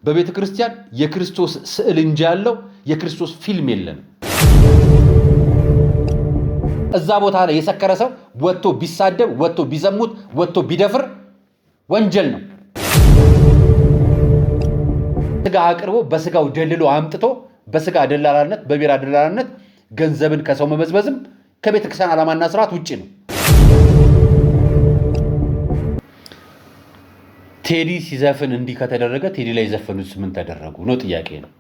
በቤተ ክርስቲያን የክርስቶስ ስዕል እንጂ ያለው የክርስቶስ ፊልም የለም። እዛ ቦታ ላይ የሰከረ ሰው ወጥቶ ቢሳደብ፣ ወጥቶ ቢዘሙት፣ ወጥቶ ቢደፍር ወንጀል ነው። ስጋ አቅርቦ በስጋው ደልሎ አምጥቶ በስጋ ደላላነት በቢራ ደላላነት ገንዘብን ከሰው መበዝበዝም ከቤተ ክርስቲያን ዓላማና ስርዓት ውጪ ነው። ቴዲ ሲዘፍን እንዲህ ከተደረገ ቴዲ ላይ ዘፈኑት ምን ተደረጉ ነው ጥያቄ ነው።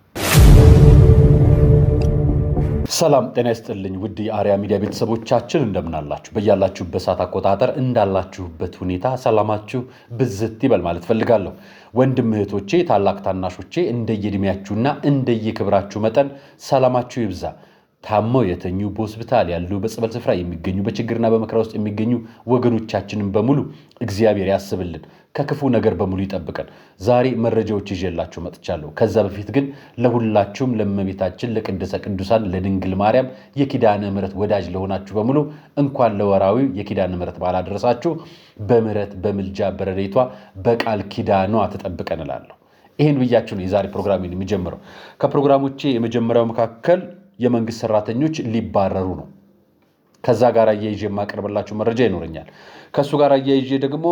ሰላም ጤና ይስጥልኝ ውድ የአርያ ሚዲያ ቤተሰቦቻችን እንደምን አላችሁ? በያላችሁበት ሰዓት አቆጣጠር እንዳላችሁበት ሁኔታ ሰላማችሁ ብዝት ይበል ማለት ፈልጋለሁ። ወንድም እህቶቼ፣ ታላቅ ታናሾቼ እንደየእድሜያችሁና እንደየክብራችሁ መጠን ሰላማችሁ ይብዛ። ታመው የተኙ በሆስፒታል ያሉ በጸበል ስፍራ የሚገኙ በችግርና በመከራ ውስጥ የሚገኙ ወገኖቻችንን በሙሉ እግዚአብሔር ያስብልን፣ ከክፉ ነገር በሙሉ ይጠብቀን። ዛሬ መረጃዎች ይዤላችሁ መጥቻለሁ። ከዛ በፊት ግን ለሁላችሁም ለእመቤታችን ለቅድስተ ቅዱሳን ለድንግል ማርያም የኪዳነ ምሕረት ወዳጅ ለሆናችሁ በሙሉ እንኳን ለወራዊው የኪዳነ ምሕረት በዓል አደረሳችሁ። በምሕረት በምልጃ በረድኤቷ በቃል ኪዳኗ ተጠብቀን እላለሁ። ይህን ብያችሁ ነው የዛሬ ፕሮግራሜን የሚጀምረው። ከፕሮግራሞቼ የመጀመሪያው መካከል የመንግስት ሰራተኞች ሊባረሩ ነው። ከዛ ጋር አያይዤ የማቀርብላችሁ መረጃ ይኖረኛል። ከሱ ጋር አያይዤ ደግሞ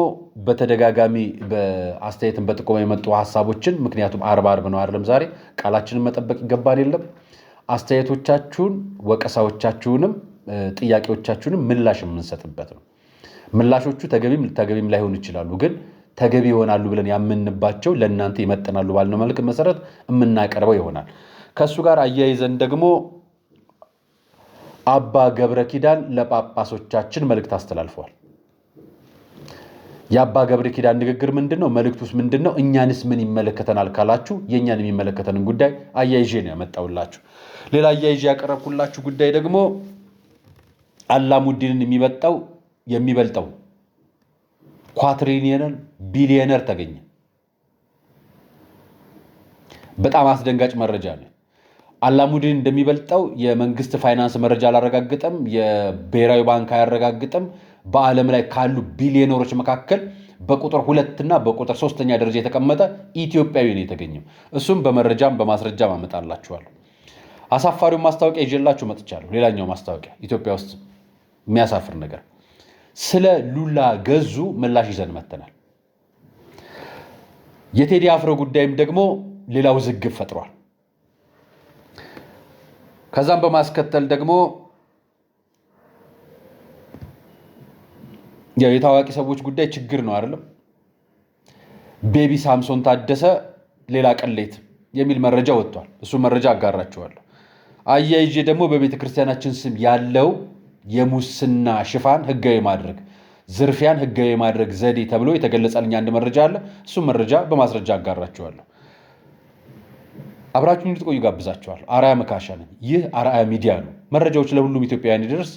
በተደጋጋሚ በአስተያየትን በጥቆማ የመጡ ሐሳቦችን፣ ምክንያቱም አርብ ነው አይደለም ዛሬ፣ ቃላችንን መጠበቅ ይገባል የለም አስተያየቶቻችሁን፣ ወቀሳዎቻችሁንም ጥያቄዎቻችሁንም ምላሽ የምንሰጥበት ነው። ምላሾቹ ተገቢም ላይሆኑ ይችላሉ፣ ግን ተገቢ ይሆናሉ ብለን ያምንባቸው ለእናንተ ይመጥናሉ ባልነው መልክ መሰረት የምናቀርበው ይሆናል። ከሱ ጋር አያይዘን ደግሞ አባ ገብረ ኪዳን ለጳጳሶቻችን መልእክት አስተላልፈዋል። የአባ ገብረ ኪዳን ንግግር ምንድነው? መልእክቱስ ምንድነው? እኛንስ ምን ይመለከተናል ካላችሁ የኛን የሚመለከተንን ጉዳይ አያይዤ ነው ያመጣውላችሁ። ሌላ አያይዤ ያቀረብኩላችሁ ጉዳይ ደግሞ አላሙዲንን የሚበልጠው ኳትሪሊየነር ቢሊየነር ተገኘ። በጣም አስደንጋጭ መረጃ ነው። አላሙዲን እንደሚበልጠው የመንግስት ፋይናንስ መረጃ አላረጋግጠም፣ የብሔራዊ ባንክ አያረጋግጥም። በዓለም ላይ ካሉ ቢሊዮነሮች መካከል በቁጥር 2 እና በቁጥር 3ኛ ደረጃ የተቀመጠ ኢትዮጵያዊ ነው የተገኘው። እሱም በመረጃም በማስረጃም አመጣላችኋለሁ። አሳፋሪው ማስታወቂያ ይዤላችሁ መጥቻለሁ። ሌላኛው ማስታወቂያ ኢትዮጵያ ውስጥ የሚያሳፍር ነገር ስለ ሉላ ገዙ ምላሽ ይዘን መጥተናል። የቴዲ አፍሮ ጉዳይም ደግሞ ሌላው ውዝግብ ፈጥሯል። ከዛም በማስከተል ደግሞ የታዋቂ ሰዎች ጉዳይ ችግር ነው አይደለም። ቤቢ ሳምሶን ታደሰ ሌላ ቅሌት የሚል መረጃ ወጥቷል። እሱ መረጃ አጋራችኋለሁ። አያይዤ ደግሞ በቤተ ክርስቲያናችን ስም ያለው የሙስና ሽፋን ህጋዊ ማድረግ፣ ዝርፊያን ህጋዊ ማድረግ ዘዴ ተብሎ የተገለጸልኝ አንድ መረጃ አለ። እሱ መረጃ በማስረጃ አጋራችኋለሁ። አብራችሁ እንድትቆዩ ጋብዛችኋለሁ። አርአያ መካሻ ነኝ። ይህ አርአያ ሚዲያ ነው። መረጃዎች ለሁሉም ኢትዮጵያውያን እንዲደርስ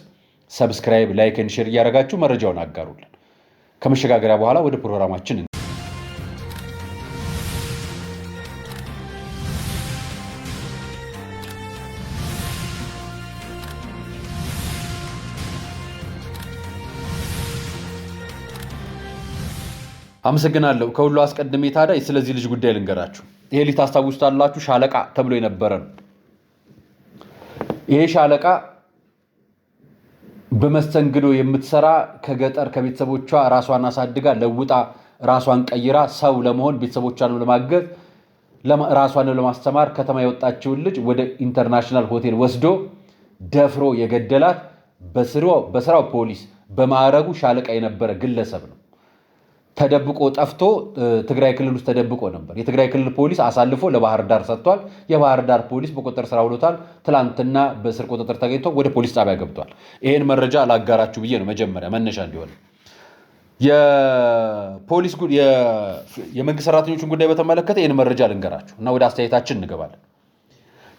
ሰብስክራይብ፣ ላይክ እና ሼር እያደረጋችሁ መረጃውን አጋሩልን። ከመሸጋገሪያ በኋላ ወደ ፕሮግራማችን አመሰግናለሁ። ከሁሉ አስቀድሜ ታዲያ ስለዚህ ልጅ ጉዳይ ልንገራችሁ። ይሄ ልጅ ታስታውሱታላችሁ፣ ሻለቃ ተብሎ የነበረ ነው። ይሄ ሻለቃ በመስተንግዶ የምትሰራ ከገጠር ከቤተሰቦቿ ራሷን አሳድጋ ለውጣ ራሷን ቀይራ ሰው ለመሆን ቤተሰቦቿን ለማገዝ ራሷን ለማስተማር ከተማ የወጣችውን ልጅ ወደ ኢንተርናሽናል ሆቴል ወስዶ ደፍሮ የገደላት በስራው ፖሊስ በማዕረጉ ሻለቃ የነበረ ግለሰብ ነው። ተደብቆ ጠፍቶ ትግራይ ክልል ውስጥ ተደብቆ ነበር። የትግራይ ክልል ፖሊስ አሳልፎ ለባህር ዳር ሰጥቷል። የባህር ዳር ፖሊስ በቁጥጥር ስር አውሎታል። ትላንትና በስር ቁጥጥር ተገኝቶ ወደ ፖሊስ ጣቢያ ገብቷል። ይሄን መረጃ ላጋራችሁ ብዬ ነው መጀመሪያ መነሻ እንዲሆን። የመንግስት ሰራተኞችን ጉዳይ በተመለከተ ይሄን መረጃ ልንገራችሁ እና ወደ አስተያየታችን እንገባለን።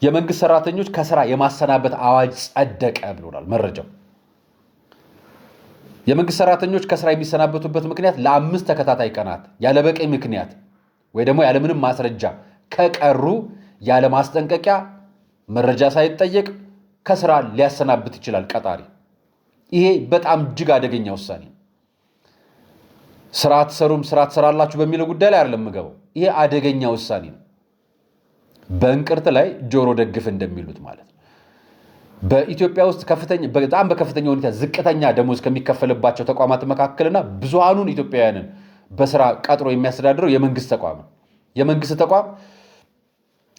የመንግስት ሰራተኞች ከስራ የማሰናበት አዋጅ ጸደቀ ብሎናል መረጃው። የመንግስት ሰራተኞች ከስራ የሚሰናበቱበት ምክንያት ለ5 ተከታታይ ቀናት ያለ በቂ ምክንያት ወይ ደግሞ ያለ ምንም ማስረጃ ከቀሩ ያለ ማስጠንቀቂያ መረጃ ሳይጠየቅ ከስራ ሊያሰናብት ይችላል ቀጣሪ። ይሄ በጣም እጅግ አደገኛ ውሳኔ። ስራ ትሰራላችሁ በሚለው ጉዳይ ላይ አይደለም የምገባው። ይሄ አደገኛ ውሳኔ ነው። በእንቅርት ላይ ጆሮ ደግፍ እንደሚሉት ማለት ነው። በኢትዮጵያ ውስጥ በጣም በከፍተኛ ሁኔታ ዝቅተኛ ደሞዝ ከሚከፈልባቸው ተቋማት መካከልና ብዙሃኑን ኢትዮጵያውያንን በስራ ቀጥሮ የሚያስተዳድረው የመንግስት ተቋም ነው። የመንግስት ተቋም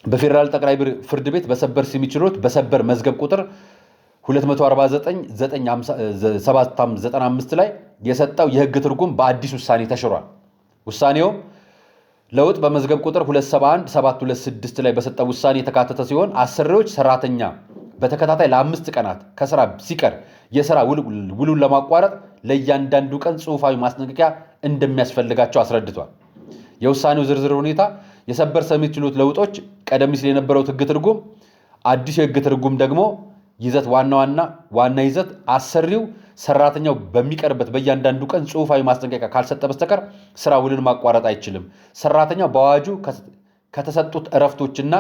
በፌዴራል ጠቅላይ ፍርድ ቤት በሰበር ሰሚ ችሎት በሰበር መዝገብ ቁጥር 249/795 ላይ የሰጠው የህግ ትርጉም በአዲስ ውሳኔ ተሽሯል። ውሳኔውም ለውጥ በመዝገብ ቁጥር 271726 ላይ በሰጠው ውሳኔ የተካተተ ሲሆን አሰሪዎች ሰራተኛ በተከታታይ ለ5 ቀናት ከስራ ሲቀር የስራ ውሉን ለማቋረጥ ለእያንዳንዱ ቀን ጽሑፋዊ ማስጠንቀቂያ እንደሚያስፈልጋቸው አስረድቷል። የውሳኔው ዝርዝር ሁኔታ የሰበር ሰሚ ችሎት ለውጦች ቀደም ሲል የነበረው ህግ ትርጉም፣ አዲሱ የህግ ትርጉም ደግሞ ይዘት ዋና ይዘት አሰሪው ሰራተኛው በሚቀርበት በእያንዳንዱ ቀን ጽሑፋዊ ማስጠንቀቂያ ካልሰጠ በስተቀር ስራ ውልን ማቋረጥ አይችልም። ሰራተኛው በአዋጁ ከተሰጡት እረፍቶችና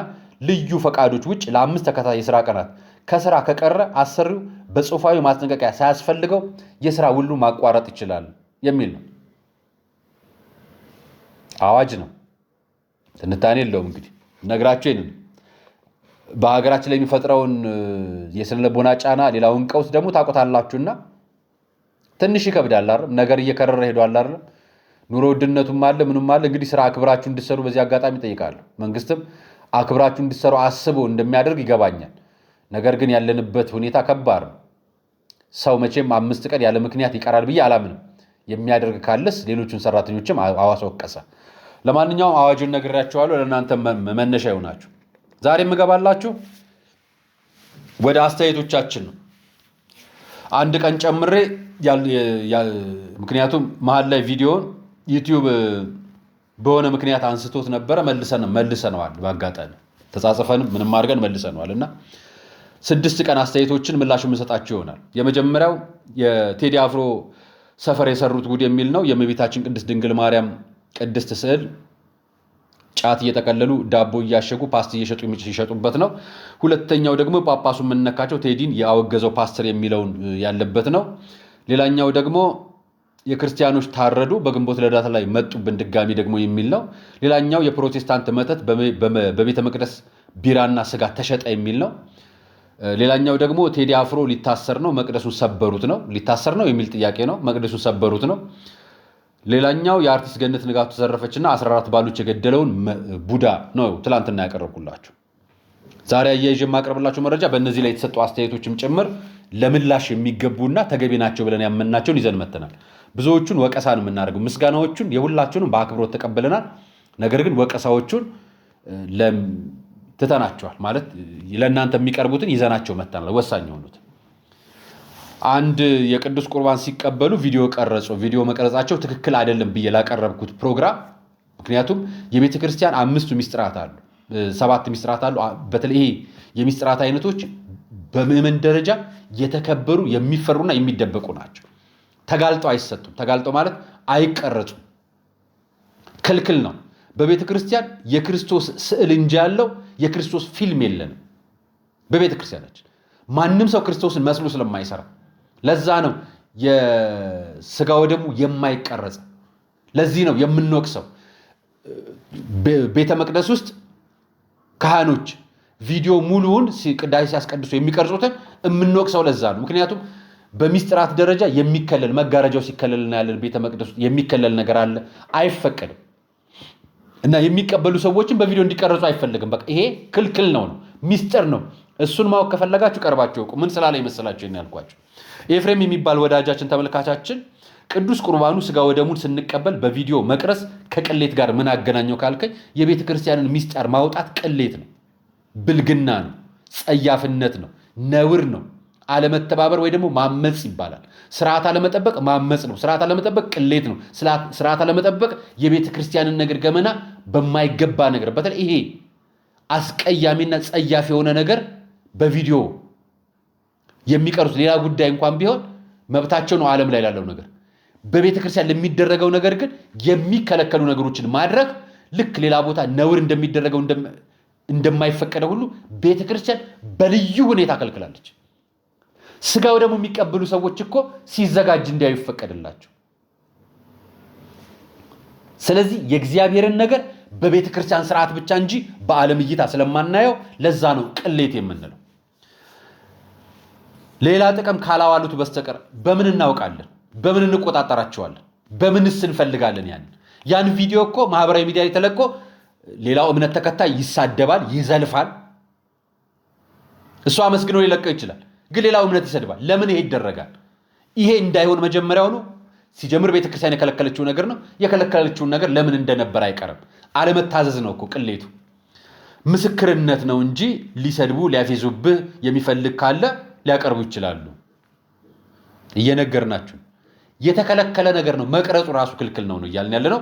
ልዩ ፈቃዶች ውጭ ለ5 ተከታታይ የስራ ቀናት ከስራ ከቀረ አሰሪው በጽሑፋዊ ማስጠንቀቂያ ሳያስፈልገው የስራ ውሉ ማቋረጥ ይችላል የሚል ነው። አዋጅ ነው፣ ትንታኔ የለውም። እንግዲህ ነግራችሁ ይሄንን በሀገራችን ላይ የሚፈጥረውን የስነ ልቦና ጫና ሌላውን ቀውስ ደግሞ ታውቁታላችሁና ትንሽ ይከብዳል አይደል? ነገር እየከረረ ሄዷል አይደል? ኑሮ ውድነቱም አለ ምንም አለ። እንግዲህ ስራ አክብራችሁ እንድትሰሩ በዚህ አጋጣሚ እጠይቃለሁ። መንግስትም አክብራችሁ እንድትሰሩ አስቦ እንደሚያደርግ ይገባኛል። ነገር ግን ያለንበት ሁኔታ ከባድ ነው። ሰው መቼም 5 ቀን ያለ ምክንያት ይቀራል ብዬ አላምንም። የሚያደርግ ካለስ ሌሎቹን ሰራተኞችም አዋሳ ወቀሰ። ለማንኛውም አዋጁን ነግራችኋለሁ፣ ለእናንተ መነሻ ይሆናችሁ። ዛሬ የምገባላችሁ ወደ አስተያየቶቻችን ነው። አንድ ቀን ጨምሬ ምክንያቱም መሀል ላይ ቪዲዮን ዩቲዩብ በሆነ ምክንያት አንስቶት ነበረ፣ መልሰነዋል። በአጋጣሚ ተጻጽፈንም ምንም አድርገን መልሰነዋል እና 6 ቀን አስተያየቶችን ምላሽ የምንሰጣችሁ ይሆናል። የመጀመሪያው የቴዲ አፍሮ ሰፈር የሰሩት ጉድ የሚል ነው። የእመቤታችን ቅድስት ድንግል ማርያም ቅድስት ስዕል ጫት እየጠቀለሉ ዳቦ እያሸጉ ፓስት እየሸጡበት ነው። ሁለተኛው ደግሞ ጳጳሱ የምንነካቸው ቴዲን ያወገዘው ፓስተር የሚለውን ያለበት ነው። ሌላኛው ደግሞ የክርስቲያኖች ታረዱ በግንቦት ልደታ ላይ መጡብን ድጋሚ ደግሞ የሚል ነው። ሌላኛው የፕሮቴስታንት መተት በቤተ መቅደስ ቢራና ስጋ ተሸጠ የሚል ነው። ሌላኛው ደግሞ ቴዲ አፍሮ ሊታሰር ነው መቅደሱን ሰበሩት ነው። ሊታሰር ነው የሚል ጥያቄ ነው። መቅደሱን ሰበሩት ነው። ሌላኛው የአርቲስት ገነት ንጋቱ ተዘረፈችና 14 ባሎች የገደለውን ቡዳ ነው ትላንትና ያቀረብኩላችሁ። ዛሬ አያይዤ የማቀርብላችሁ መረጃ በእነዚህ ላይ የተሰጡ አስተያየቶችም ጭምር ለምላሽ የሚገቡና ተገቢ ናቸው ብለን ያመናቸውን ይዘን መተናል። ብዙዎቹን ወቀሳ ነው የምናደርገው። ምስጋናዎቹን የሁላችሁንም በአክብሮት ተቀበለናል። ነገር ግን ወቀሳዎቹን ትተናቸዋል ማለት ለእናንተ የሚቀርቡትን ይዘናቸው መተናል። ወሳኝ የሆኑት አንድ የቅዱስ ቁርባን ሲቀበሉ ቪዲዮ ቀረጹ። ቪዲዮ መቀረጻቸው ትክክል አይደለም ብዬ ላቀረብኩት ፕሮግራም ምክንያቱም የቤተ ክርስቲያን 5 ሚስጥራት አሉ፣ 7 ሚስጥራት አሉ። በተለይ ይሄ የሚስጥራት አይነቶች በምዕመን ደረጃ የተከበሩ የሚፈሩና የሚደበቁ ናቸው። ተጋልጠው አይሰጡም። ተጋልጠው ማለት አይቀረጹም፣ ክልክል ነው። በቤተ ክርስቲያን የክርስቶስ ስዕል እንጂ ያለው የክርስቶስ ፊልም የለንም። በቤተ ክርስቲያናችን ማንም ሰው ክርስቶስን መስሎ ስለማይሰራ ለዛ ነው የስጋ ወደሙ የማይቀረጽ። ለዚህ ነው የምንወቅሰው። ቤተ መቅደስ ውስጥ ካህኖች ቪዲዮ ሙሉውን ቅዳሴ ሲያስቀድሱ የሚቀርጹትን የምንወቅሰው ለዛ ነው። ምክንያቱም በሚስጥራት ደረጃ የሚከለል መጋረጃው ሲከለልና ያለን ቤተ መቅደስ ውስጥ የሚከለል ነገር አለ፣ አይፈቀድም። እና የሚቀበሉ ሰዎችን በቪዲዮ እንዲቀርጹ አይፈልግም። በቃ ይሄ ክልክል ነው፣ ሚስጥር ነው። እሱን ማወቅ ከፈለጋችሁ ቀርባችሁ እውቁ። ምን ስላለ ይመስላችሁ ያልኳችሁ? ኤፍሬም የሚባል ወዳጃችን ተመልካቻችን ቅዱስ ቁርባኑ ስጋ ወደሙን ስንቀበል በቪዲዮ መቅረጽ ከቅሌት ጋር ምን አገናኘው ካልከኝ፣ የቤተ ክርስቲያንን ሚስጥር ማውጣት ቅሌት ነው፣ ብልግና ነው፣ ጸያፍነት ነው፣ ነውር ነው። አለመተባበር ወይ ደግሞ ማመጽ ይባላል። ስርዓት አለመጠበቅ ማመጽ ነው። ስርዓት አለመጠበቅ ቅሌት ነው። ስርዓት አለመጠበቅ የቤተ ክርስቲያንን ነገር ገመና በማይገባ ነገር በተለይ ይሄ አስቀያሚና ጸያፍ የሆነ ነገር በቪዲዮ የሚቀርጹት ሌላ ጉዳይ እንኳን ቢሆን መብታቸው ነው። ዓለም ላይ ላለው ነገር በቤተ ክርስቲያን ለሚደረገው ነገር ግን የሚከለከሉ ነገሮችን ማድረግ ልክ ሌላ ቦታ ነውር እንደሚደረገው እንደማይፈቀደ ሁሉ ቤተ ክርስቲያን በልዩ ሁኔታ ከልክላለች። ስጋው ደግሞ የሚቀበሉ ሰዎች እኮ ሲዘጋጅ እንዲያዩ ይፈቀድላቸው። ስለዚህ የእግዚአብሔርን ነገር በቤተ ክርስቲያን ስርዓት ብቻ እንጂ በዓለም እይታ ስለማናየው ለዛ ነው ቅሌት የምንለው። ሌላ ጥቅም ካላዋሉት በስተቀር በምን እናውቃለን? በምን እንቆጣጠራቸዋለን? በምንስ እንፈልጋለን? ያን ቪዲዮ እኮ ማህበራዊ ሚዲያ ላይ ተለቆ ሌላው እምነት ተከታይ ይሳደባል፣ ይዘልፋል። እሱ አመስግኖ ሊለቀው ይችላል፣ ግን ሌላው እምነት ይሰድባል። ለምን ይሄ ይደረጋል? ይሄ እንዳይሆን መጀመሪያው ነው ሲጀምር ቤተክርስቲያን የከለከለችው ነገር ነው። የከለከለችውን ነገር ለምን እንደነበር አይቀርም። አለመታዘዝ ነው እኮ ቅሌቱ። ምስክርነት ነው እንጂ ሊሰድቡ ሊያፌዙብህ የሚፈልግ ካለ ሊያቀርቡ ይችላሉ። እየነገርናችሁ የተከለከለ ነገር ነው። መቅረጹ ራሱ ክልክል ነው እያልን ያለ ነው።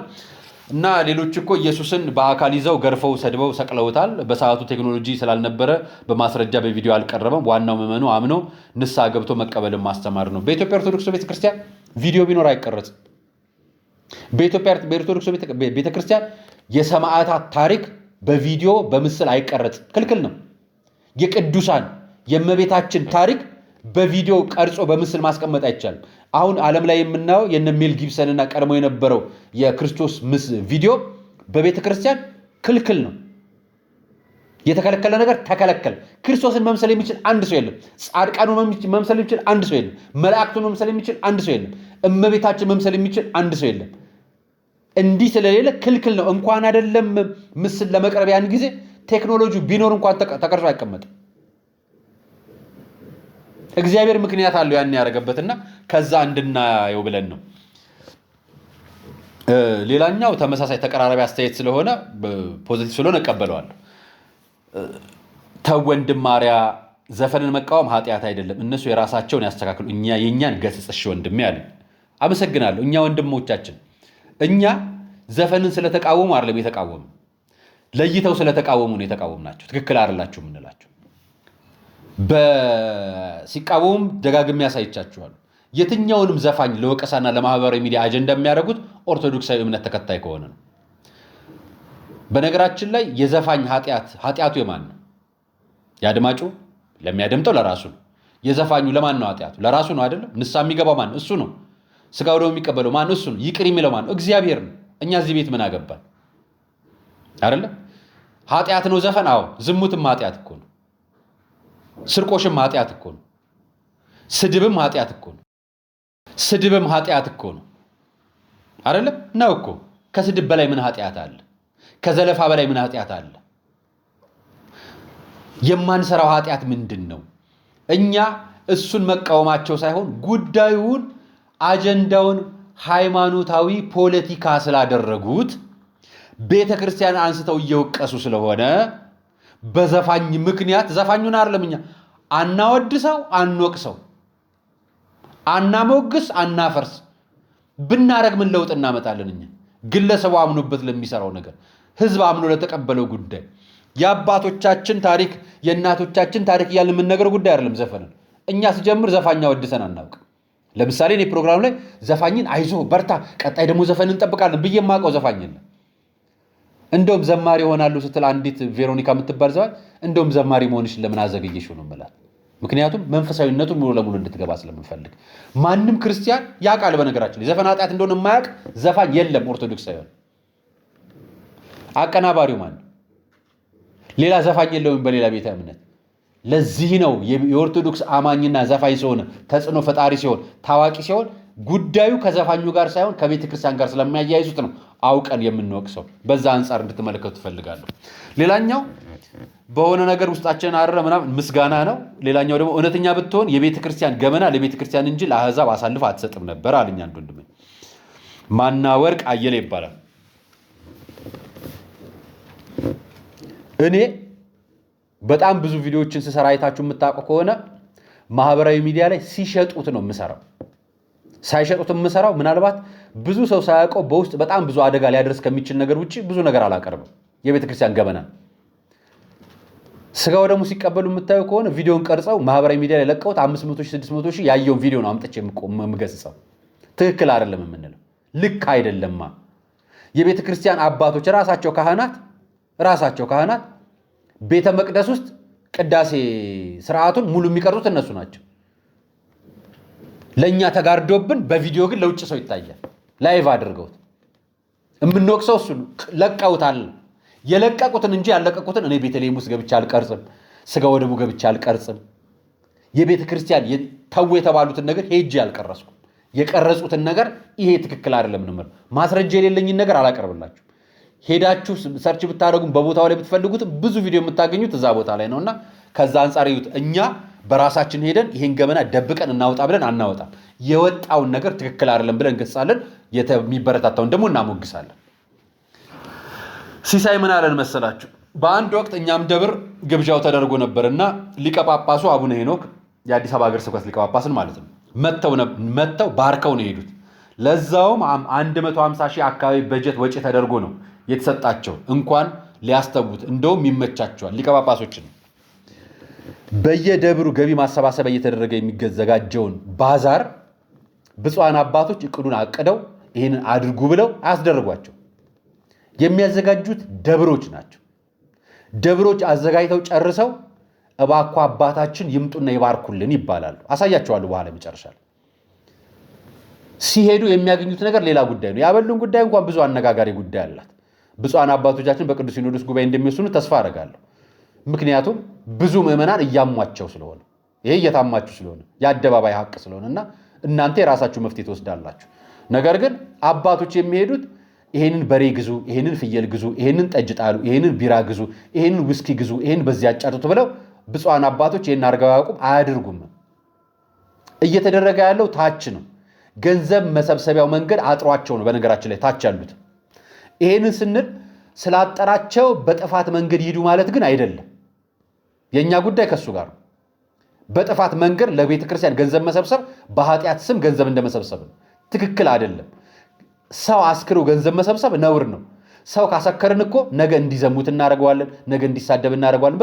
እና ሌሎች እኮ ኢየሱስን በአካል ይዘው ገርፈው ሰድበው ሰቅለውታል። በሰዓቱ ቴክኖሎጂ ስላልነበረ በማስረጃ በቪዲዮ አልቀረበም። ዋናው ምዕመኑ አምኖ ንስሐ ገብቶ መቀበልን ማስተማር ነው። በኢትዮጵያ ኦርቶዶክስ ቤተክርስቲያን ቪዲዮ ቢኖር አይቀረጽም። በኢትዮጵያ ኦርቶዶክስ ቤተክርስቲያን የሰማዕታት ታሪክ በቪዲዮ በምስል አይቀረጽም፣ ክልክል ነው። የቅዱሳን የእመቤታችን ታሪክ በቪዲዮ ቀርጾ በምስል ማስቀመጥ አይቻልም። አሁን ዓለም ላይ የምናየው የነ ሜል ጊብሰን እና ቀድሞ የነበረው የክርስቶስ ቪዲዮ በቤተ ክርስቲያን ክልክል ነው። የተከለከለ ነገር ተከለከለ። ክርስቶስን መምሰል የሚችል አንድ ሰው የለም። ጻድቃኑን መምሰል የሚችል አንድ ሰው የለም። መላእክቱን መምሰል የሚችል አንድ ሰው የለም። እመቤታችን መምሰል የሚችል አንድ ሰው የለም። እንዲህ ስለሌለ ክልክል ነው። እንኳን አይደለም ምስል ለመቅረብ ያን ጊዜ ቴክኖሎጂ ቢኖር እንኳን ተቀርጾ አይቀመጥም። እግዚአብሔር ምክንያት አለው ያን ያደረገበትና ከዛ እንድናየው ብለን ነው። ሌላኛው ተመሳሳይ ተቀራራቢ አስተያየት ስለሆነ ፖዚቲቭ ስለሆነ እቀበለዋለሁ። ተወንድም ማርያ ዘፈንን መቃወም ኃጢአት አይደለም፣ እነሱ የራሳቸውን ያስተካክሉ፣ እኛ የኛን ገስጽሽ ወንድሜ አለ። አመሰግናለሁ። እኛ ወንድሞቻችን እኛ ዘፈንን ስለተቃወሙ አይደለም የተቃወሙ፣ ለይተው ስለተቃወሙ ነው የተቃወምናቸው። ትክክል አይደላችሁ የምንላቸው ሲቃወሙም ደጋግሜ ያሳይቻችኋል። የትኛውንም ዘፋኝ ለወቀሳና ለማህበራዊ ሚዲያ አጀንዳ የሚያደርጉት ኦርቶዶክሳዊ እምነት ተከታይ ከሆነ ነው። በነገራችን ላይ የዘፋኝ ኃጢአቱ የማን ነው? የአድማጩ ለሚያደምጠው ለራሱ ነው። የዘፋኙ ለማን ነው ኃጢአቱ? ለራሱ ነው አይደለም? ንስሐ የሚገባው ማን? እሱ ነው። ስጋው ደግሞ የሚቀበለው ማን? እሱ ነው። ይቅር የሚለው ማን ነው? እግዚአብሔር ነው። እኛ እዚህ ቤት ምን አገባን? አይደለም? ኃጢአት ነው ዘፈን። አዎ፣ ዝሙትም ኃጢአት እኮ ነው። ስርቆሽም ኃጢአት እኮ ነው። ስድብም ኃጢአት እኮ ነው። ስድብም ኃጢአት እኮ ነው። አይደለም ነው እኮ። ከስድብ በላይ ምን ኃጢአት አለ? ከዘለፋ በላይ ምን ኃጢአት አለ? የማንሰራው ኃጢአት ምንድን ነው? እኛ እሱን መቃወማቸው ሳይሆን ጉዳዩን አጀንዳውን ሃይማኖታዊ ፖለቲካ ስላደረጉት ቤተ ክርስቲያን አንስተው እየወቀሱ ስለሆነ በዘፋኝ ምክንያት ዘፋኙን አይደለም እኛ አናወድሰው፣ አንወቅሰው፣ አናሞግስ፣ አናፈርስ ብናረግ ምን ለውጥ እናመጣለን? እኛ ግለሰቡ አምኖበት ለሚሰራው ነገር፣ ህዝብ አምኖ ለተቀበለው ጉዳይ፣ የአባቶቻችን ታሪክ የእናቶቻችን ታሪክ እያልን የምንነገረው ጉዳይ አይደለም። ዘፈንን እኛ ሲጀምር ዘፋኛ ወድሰን አናውቅ። ለምሳሌ እኔ ፕሮግራም ላይ ዘፋኝን አይዞ በርታ፣ ቀጣይ ደግሞ ዘፈን እንጠብቃለን ብዬ የማውቀው ዘፋኝ የለም። እንደውም ዘማሪ ይሆናሉ ስትል አንዲት ቬሮኒካ የምትባል ዘፋኝ እንደውም ዘማሪ መሆንሽን ለምን አዘገየሽው ነው የምላት። ምክንያቱም መንፈሳዊነቱን ሙሉ ለሙሉ እንድትገባ ስለምንፈልግ። ማንም ክርስቲያን ያውቃል። በነገራችን ዘፈን ኃጢአት እንደሆነ የማያውቅ ዘፋኝ የለም። ኦርቶዶክስ ሳይሆን አቀናባሪው ማን? ሌላ ዘፋኝ የለውም በሌላ ቤተ እምነት። ለዚህ ነው የኦርቶዶክስ አማኝና ዘፋኝ ሲሆን ተጽዕኖ ፈጣሪ ሲሆን ታዋቂ ሲሆን ጉዳዩ ከዘፋኙ ጋር ሳይሆን ከቤተ ክርስቲያን ጋር ስለሚያያይዙት ነው አውቀን የምንወቅሰው። በዛ አንጻር እንድትመለከቱ ትፈልጋለሁ። ሌላኛው በሆነ ነገር ውስጣችንን አረረ ምናምን ምስጋና ነው። ሌላኛው ደግሞ እውነተኛ ብትሆን የቤተ ክርስቲያን ገመና ለቤተ ክርስቲያን እንጂ ለአሕዛብ አሳልፈ አትሰጥም ነበር አለኝ አንድ ወንድሜ። ማና ወርቅ አየለ ይባላል። እኔ በጣም ብዙ ቪዲዮዎችን ስሰራ አይታችሁ የምታውቁ ከሆነ ማህበራዊ ሚዲያ ላይ ሲሸጡት ነው የምሰራው። ሳይሸጡት የምሰራው ምናልባት ብዙ ሰው ሳያውቀው በውስጥ በጣም ብዙ አደጋ ሊያደርስ ከሚችል ነገር ውጪ ብዙ ነገር አላቀርብም። የቤተ ክርስቲያን ገመና ስጋው ደግሞ ሲቀበሉ የምታዩ ከሆነ ቪዲዮን ቀርጸው ማህበራዊ ሚዲያ ላይ ለቀውት 500 ሺህ 600 ሺህ ያየውን ቪዲዮ ነው አምጥቼ የምገጽጸው። ትክክል አይደለም የምንለው ልክ አይደለማ። የቤተ ክርስቲያን አባቶች ራሳቸው ካህናት ቤተ መቅደስ ውስጥ ቅዳሴ ስርዓቱን ሙሉ የሚቀርጹት እነሱ ናቸው። ለኛ ተጋርዶብን በቪዲዮ ግን ለውጭ ሰው ይታያል። ላይቭ አድርገውት የምንወቅሰው እሱ ለቀውታል። የለቀቁትን እንጂ ያለቀቁትን እኔ ቤተልሔም ውስጥ ገብቼ አልቀርጽም። ስጋ ወደሙ ገብቼ አልቀርጽም። የቤተ ክርስቲያን ተው የተባሉትን ነገር ሄጄ አልቀረስኩም። የቀረጹትን ነገር ይሄ ትክክል አይደለም ነው። ማስረጃ የሌለኝን ነገር አላቀርብላችሁ። ሄዳችሁ ሰርች ብታደርጉም በቦታው ላይ ብትፈልጉት ብዙ ቪዲዮ የምታገኙት እዛ ቦታ ላይ ነውና ከዛ አንፃር ይዩት። እኛ በራሳችን ሄደን ይሄን ገመና ደብቀን እናውጣ ብለን አናወጣም። የወጣውን ነገር ትክክል አይደለም ብለን እንገጻለን። የሚበረታታውን ደግሞ እናሞግሳለን። ሲሳይ ምን አለን መሰላችሁ? በአንድ ወቅት እኛም ደብር ግብዣው ተደርጎ ነበርና ሊቀ ጳጳሱ አቡነ ሄኖክ የአዲስ አበባ ሀገረ ስብከት ሊቀ ጳጳስን ማለት ነው መጥተው ባርከው ነው የሄዱት። ለዛውም 150 ሺህ አካባቢ በጀት ወጪ ተደርጎ ነው የተሰጣቸው። እንኳን ሊያስተውት እንደውም ይመቻቸዋል ሊቀ ጳጳሶችን። በየደብሩ ገቢ ማሰባሰቢያ እየተደረገ የሚዘጋጀውን ባዛር ብፁዓን አባቶች እቅዱን አቅደው ይህንን አድርጉ ብለው አያስደርጓቸው። የሚያዘጋጁት ደብሮች ናቸው። ደብሮች አዘጋጅተው ጨርሰው እባክዎ አባታችን ይምጡና ይባርኩልን ይባላሉ። አሳያቸዋለሁ በኋላ መጨረሻ ላይ። ሲሄዱ የሚያገኙት ነገር ሌላ ጉዳይ ነው። ያበሉን ጉዳይ እንኳን ብዙ አነጋጋሪ ጉዳይ አላት። ብፁዓን አባቶቻችን በቅዱስ ሲኖዶስ ጉባኤ እንደሚወስኑ ተስፋ አደርጋለሁ። ምክንያቱም ብዙ ምዕመናን እያሟቸው ስለሆነ፣ ይሄ እየታማችሁ ስለሆነ የአደባባይ ሀቅ ስለሆነና እናንተ የራሳችሁ መፍትሄ ትወስዳላችሁ። ነገር ግን አባቶች የሚሄዱት ይሄንን በሬ ግዙ፣ ይሄንን ፍየል ግዙ፣ ይሄንን ጠጅ ጣሉ፣ ይሄንን ቢራ ግዙ፣ ይሄንን ውስኪ ግዙ፣ ይሄን በዚህ አጫርቱ ብለው ብፁዓን አባቶች ይሄን አርገው ያውቁም አያድርጉም። እየተደረገ ያለው ታች ነው። ገንዘብ መሰብሰቢያው መንገድ አጥሯቸው ነው። በነገራችን ላይ ታች ያሉት ይሄንን ስንል ስላጠራቸው በጥፋት መንገድ ይሄዱ ማለት ግን አይደለም። የኛ ጉዳይ ከሱ ጋር ነው። በጥፋት መንገድ ለቤተ ክርስቲያን ገንዘብ መሰብሰብ በኃጢአት ስም ገንዘብ እንደመሰብሰብ ነው። ትክክል አይደለም። ሰው አስክሮ ገንዘብ መሰብሰብ ነውር ነው። ሰው ካሰከርን እኮ ነገ እንዲዘሙት እናደርገዋለን፣ ነገ እንዲሳደብ እናደርገዋለን።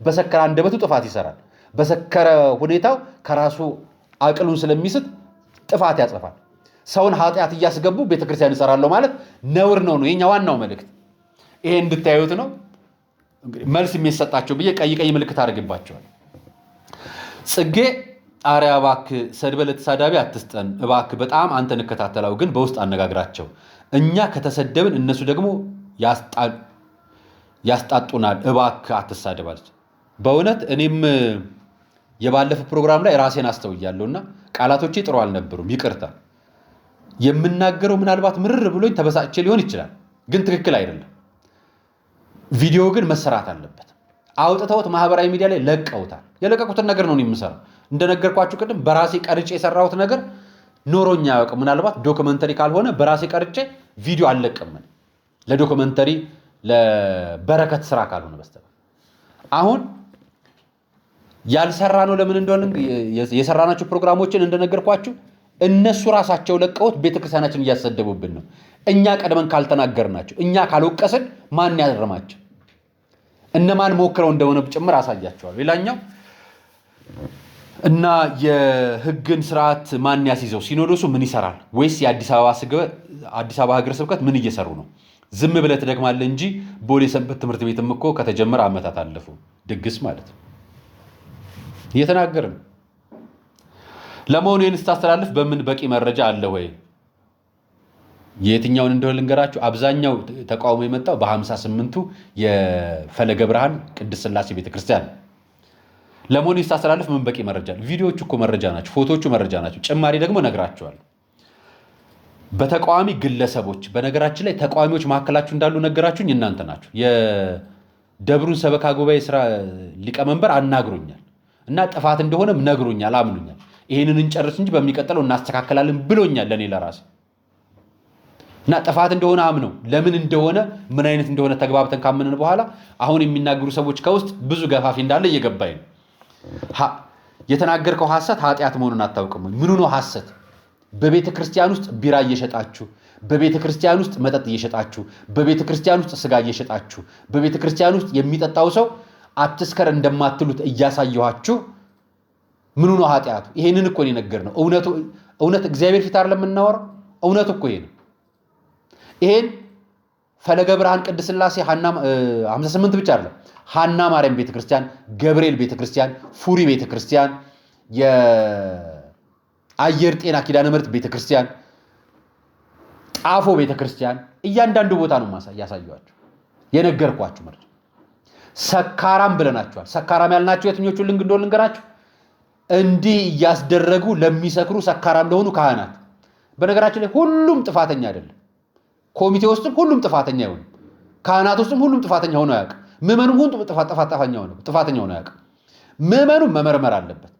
በሰከረ አንደበቱ ጥፋት ይሰራል። በሰከረ ሁኔታው ከራሱ አቅሉን ስለሚስት ጥፋት ያጸፋል። ሰውን ኃጢአት እያስገቡ ቤተክርስቲያን ይሰራለሁ ማለት ነውር ነው። የኛ ዋናው መልእክት ይሄ እንድታዩት ነው። መልስ የሚሰጣቸው ብዬ ቀይ ምልክት አድርግባቸዋል። ጽጌ አርያ እባክህ ሰድበህ ለተሳዳቢ አትስጠን እባክህ፣ በጣም አንተ እንከታተላው፣ ግን በውስጥ አነጋግራቸው። እኛ ከተሰደብን እነሱ ደግሞ ያስጣጡናል። እባክህ አትሳደባለች። በእውነት እኔም የባለፈ ፕሮግራም ላይ ራሴን አስተውያለሁና ቃላቶቼ ጥሩ አልነበሩም፣ ይቅርታ። የምናገረው ምናልባት ምርር ብሎኝ ተበሳጭቼ ሊሆን ይችላል፣ ግን ትክክል አይደለም። ቪዲዮ ግን መሰራት አለበት። አውጥተውት ማህበራዊ ሚዲያ ላይ ለቀውታል። የለቀቁትን ነገር ነው የምሰራው። እንደነገርኳችሁ ቅድም በራሴ ቀርጬ የሰራሁት ነገር ኖሮኛ ያውቅ። ምናልባት ዶክመንተሪ ካልሆነ በራሴ ቀርጬ ቪዲዮ አልለቅም። ለዶክመንተሪ ለበረከት ስራ ካልሆነ በስተቀር አሁን ያልሰራ ነው። ለምን እንደሆነ የሰራናቸው ፕሮግራሞችን እንደነገርኳችሁ እነሱ ራሳቸው ለቀውት ቤተክርስቲያናችን እያሰደቡብን ነው። እኛ ቀድመን ካልተናገርናቸው፣ እኛ ካልወቀስን ማን ያርማቸው? እነማን ሞክረው እንደሆነ ጭምር አሳያቸዋል። ሌላኛው እና የህግን ስርዓት ማን ያስይዘው? ሲኖዶሱ ምን ይሰራል? ወይስ የአዲስ አበባ ሀገረ ስብከት ምን እየሰሩ ነው? ዝም ብለህ ትደግማለህ እንጂ ቦሌ ሰንበት ትምህርት ቤትም እኮ ከተጀመረ ዓመታት አለፉ። ድግስ ማለት ነው። እየተናገርን ለመሆኑ ይህን ስታስተላልፍ በምን በቂ መረጃ አለ ወይ? የትኛውን እንደሆነ ልንገራችሁ። አብዛኛው ተቃውሞ የመጣው በ58ቱ የፈለገ ብርሃን ቅድስት ሥላሴ ቤተክርስቲያን። ለመሆኑ ይህን ስታስተላልፍ ምን በቂ መረጃ አለ? ቪዲዮዎቹ እኮ መረጃ ናቸው፣ ፎቶዎቹ መረጃ ናቸው። ጭማሪ ደግሞ ነግራችኋለሁ። በተቃዋሚ ግለሰቦች፣ በነገራችን ላይ ተቃዋሚዎች መካከላችሁ እንዳሉ ነገራችሁኝ እናንተ ናችሁ። የደብሩን ሰበካ ጉባኤ ስራ ሊቀመንበር አናግሮኛል እና ጥፋት እንደሆነም ነግሮኛል፣ አምኑኛል። ይህንን እንጨርስ እንጂ በሚቀጥለው እናስተካከላለን ብሎኛል ለኔ ለራሴ። እና ጥፋት እንደሆነ አምነው ለምን እንደሆነ ምን አይነት እንደሆነ ተግባብተን ካመንን በኋላ አሁን የሚናገሩ ሰዎች ከውስጥ ብዙ ገፋፊ እንዳለ እየገባኝ ነው። የተናገርከው ሐሰት ኃጢአት መሆኑን አታውቅም? ምኑ ነው ሐሰት? በቤተ ክርስቲያን ውስጥ ቢራ እየሸጣችሁ፣ በቤተ ክርስቲያን ውስጥ መጠጥ እየሸጣችሁ፣ በቤተ ክርስቲያን ውስጥ ስጋ እየሸጣችሁ፣ በቤተ ክርስቲያን ውስጥ የሚጠጣው ሰው አትስከር እንደማትሉት እያሳየኋችሁ ምኑ ነው ኃጢአቱ? ይሄንን እኮ ነው የነገርነው። እውነት እግዚአብሔር ፊት አይደለም የምናወራው? እውነት እኮ ይሄ ነው። ይሄን ፈለገ ብርሃን ቅድስት ሥላሴ 58 ብቻ አይደለም፣ ሐና ማርያም ቤተክርስቲያን፣ ገብርኤል ቤተክርስቲያን፣ ፉሪ ቤተክርስቲያን፣ የአየር ጤና ኪዳነ ምሕረት ቤተክርስቲያን፣ ጣፎ ቤተክርስቲያን፣ እያንዳንዱ ቦታ ነው ያሳየኋቸው። የነገርኳችሁ ማለት ሰካራም ብለናችኋል። ሰካራም ያልናችሁ የትኞቹን ልንገራችሁ? እንዲህ እያስደረጉ ለሚሰክሩ ሰካራም ለሆኑ ካህናት። በነገራችን ላይ ሁሉም ጥፋተኛ አይደለም። ኮሚቴ ውስጥም ሁሉም ጥፋተኛ ይሆን፣ ካህናት ውስጥም ሁሉም ጥፋተኛ ሆኖ ያውቅ፣ ምዕመኑም ሁሉ ጥፋተኛ ሆኖ ያውቅ። ምዕመኑም መመርመር አለበት።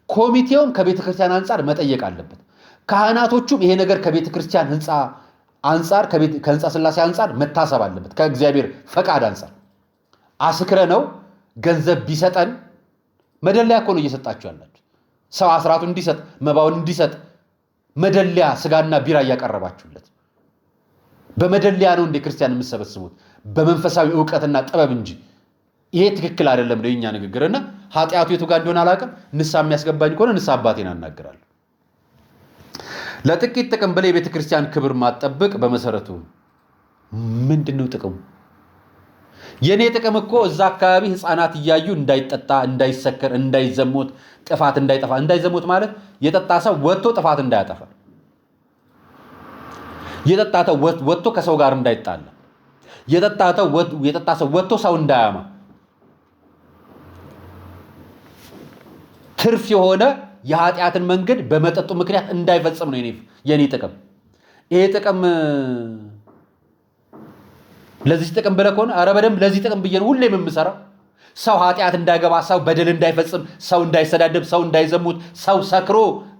ኮሚቴውም ከቤተ ክርስቲያን አንጻር መጠየቅ አለበት። ካህናቶቹም ይሄ ነገር ከቤተ ክርስቲያን ህንፃ አንጻር ከህንፃ ስላሴ አንጻር መታሰብ አለበት። ከእግዚአብሔር ፈቃድ አንጻር አስክረ ነው ገንዘብ ቢሰጠን መደለያ እኮ ነው እየሰጣችሁ ያላችሁ። ሰው አስራቱን እንዲሰጥ መባውን እንዲሰጥ መደለያ ስጋና ቢራ እያቀረባችሁለት በመደለያ ነው እንደ ክርስቲያን የምትሰበስቡት በመንፈሳዊ ዕውቀትና ጥበብ እንጂ። ይሄ ትክክል አይደለም ነው የኛ ንግግርና ኃጢአቱ የቱ ጋር እንደሆነ አላውቅም። ንስሐ የሚያስገባኝ ከሆነ ንስሐ አባቴን አናግራለሁ። ለጥቂት ጥቅም ብለህ የቤተ ክርስቲያን ክብር ማጠበቅ በመሰረቱ ምንድነው ጥቅሙ? የኔ ጥቅም እኮ እዛ አካባቢ ህፃናት እያዩ እንዳይጠጣ፣ እንዳይሰከር፣ እንዳይዘሙት፣ ጥፋት እንዳይጠፋ። እንዳይዘሙት ማለት የጠጣ ሰው ወጥቶ ጥፋት እንዳያጠፋ፣ የጠጣ ሰው ወጥቶ ከሰው ጋር እንዳይጣላ፣ የጠጣ ሰው ወጥቶ ሰው እንዳያማ፣ ትርፍ የሆነ የኃጢአትን መንገድ በመጠጡ ምክንያት እንዳይፈጽም ነው የኔ ጥቅም። ይሄ ጥቅም ለዚህ ጥቅም ብለህ ከሆነ ኧረ በደንብ ለዚህ ጥቅም ብዬ ነው ሁሌም የምሰራው። ሰው ኃጢአት እንዳይገባ፣ ሰው በደል እንዳይፈጽም፣ ሰው እንዳይሰዳደብ፣ ሰው እንዳይዘሙት፣ ሰው ሰክሮ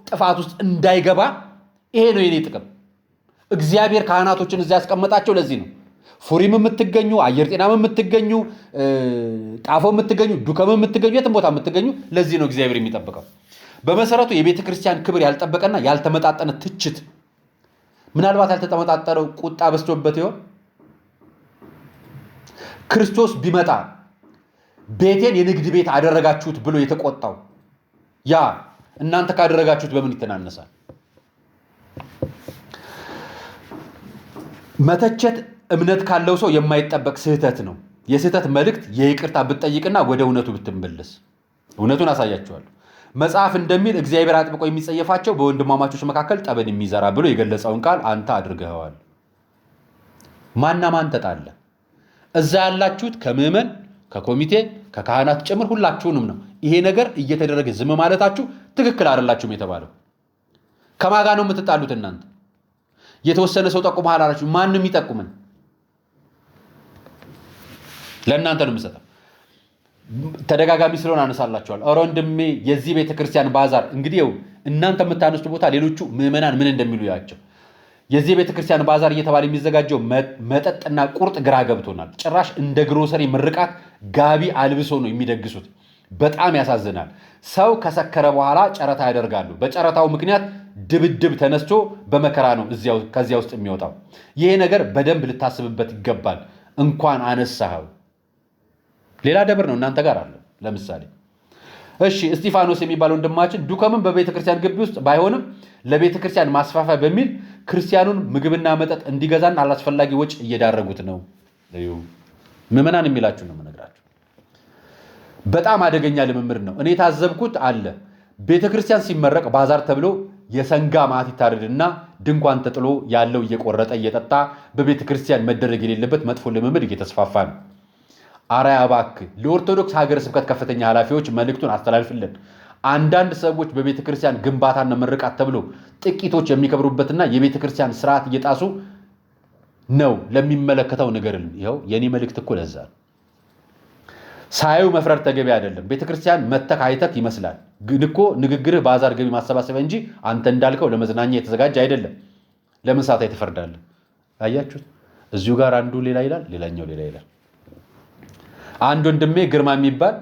ጥፋት ውስጥ እንዳይገባ፣ ይሄ ነው የኔ ጥቅም። እግዚአብሔር ካህናቶችን እዚያ ያስቀመጣቸው ለዚህ ነው። ፉሪም የምትገኙ፣ አየር ጤናም የምትገኙ፣ ጣፎ የምትገኙ፣ ዱከም የምትገኙ፣ የትም ቦታ የምትገኙ ለዚህ ነው እግዚአብሔር የሚጠብቀው። በመሰረቱ የቤተ ክርስቲያን ክብር ያልጠበቀና ያልተመጣጠነ ትችት፣ ምናልባት ያልተመጣጠነው ቁጣ በስቶበት ይሆን? ክርስቶስ ቢመጣ ቤቴን የንግድ ቤት አደረጋችሁት ብሎ የተቆጣው ያ እናንተ ካደረጋችሁት በምን ይተናነሳል? መተቸት እምነት ካለው ሰው የማይጠበቅ ስህተት ነው። የስህተት መልእክት የይቅርታ ብትጠይቅና ወደ እውነቱ ብትመለስ። እውነቱን አሳያችኋለሁ። መጽሐፍ እንደሚል እግዚአብሔር አጥብቆ የሚጸየፋቸው በወንድማማቾች መካከል ጠብን የሚዘራ ብሎ የገለጸውን ቃል አንተ አድርገኸዋል። ማና ማን ተጣለ? እዛ ያላችሁት ከምዕመን፣ ከኮሚቴ፣ ከካህናት ጭምር ሁላችሁንም ነው። ይሄ ነገር እየተደረገ ዝም ማለታችሁ ትክክል አይደላችሁም የተባለው። ከማጋ ነው የምትጣሉት እናንተ? የተወሰነ ሰው ጠቁመሃል አላችሁ። ማንም ይጠቁምን? ለእናንተ ነው የምሰጠው። ተደጋጋሚ ስለሆነ አነሳላችኋል። ኧረ ወንድሜ የዚህ ቤተክርስቲያን ባዛር እንግዲህ እናንተ የምታነሱት ቦታ ሌሎቹ ምዕመናን ምን እንደሚሉ ያቸው። የዚህ ቤተክርስቲያን ባዛር እየተባለ የሚዘጋጀው መጠጥና ቁርጥ ግራ ገብቶናል። ጭራሽ እንደ ግሮሰሪ ምርቃት ጋቢ አልብሶ ነው የሚደግሱት። በጣም ያሳዝናል። ሰው ከሰከረ በኋላ ጨረታ ያደርጋሉ። በጨረታው ምክንያት ድብድብ ተነስቶ በመከራ ነው ከዚያ ውስጥ የሚወጣው። ይሄ ነገር በደንብ ልታስብበት ይገባል። እንኳን አነሳኸው ሌላ ደብር ነው እናንተ ጋር አለ። ለምሳሌ እሺ እስጢፋኖስ የሚባለው ወንድማችን ዱከምን በቤተክርስቲያን ግቢ ውስጥ ባይሆንም ለቤተክርስቲያን ማስፋፋያ በሚል ክርስቲያኑን ምግብና መጠጥ እንዲገዛን አላስፈላጊ ወጪ እየዳረጉት ነው። ምዕመናን የሚላችሁ ነው የምነግራችሁ። በጣም አደገኛ ልምምድ ነው። እኔ ታዘብኩት አለ። ቤተክርስቲያን ሲመረቅ ባዛር ተብሎ የሰንጋ ማት ይታረድና ድንኳን ተጥሎ ያለው እየቆረጠ እየጠጣ በቤተክርስቲያን መደረግ የሌለበት መጥፎ ልምምድ እየተስፋፋ ነው። አራያ እባክህ ለኦርቶዶክስ ሀገረ ስብከት ከፍተኛ ኃላፊዎች መልእክቱን አስተላልፍልን። አንዳንድ ሰዎች በቤተክርስቲያን ግንባታና ምርቃት ተብሎ ጥቂቶች የሚከብሩበትና የቤተክርስቲያን ስርዓት እየጣሱ ነው ለሚመለከተው ነገርልን። ይኸው የኔ መልእክት እኮ ለዛ ሳዩ መፍረር ተገቢ አይደለም። ቤተክርስቲያን መተክ አይተክ ይመስላል፣ ግን እኮ ንግግርህ ባዛር ገቢ ማሰባሰቢያ እንጂ አንተ እንዳልከው ለመዝናኛ የተዘጋጀ አይደለም። ለምን ሰዓት ትፈርዳለህ? አያችሁት? እዚሁ ጋር አንዱ ሌላ ይላል፣ ሌላኛው ሌላ ይላል። አንድ ወንድሜ ግርማ የሚባል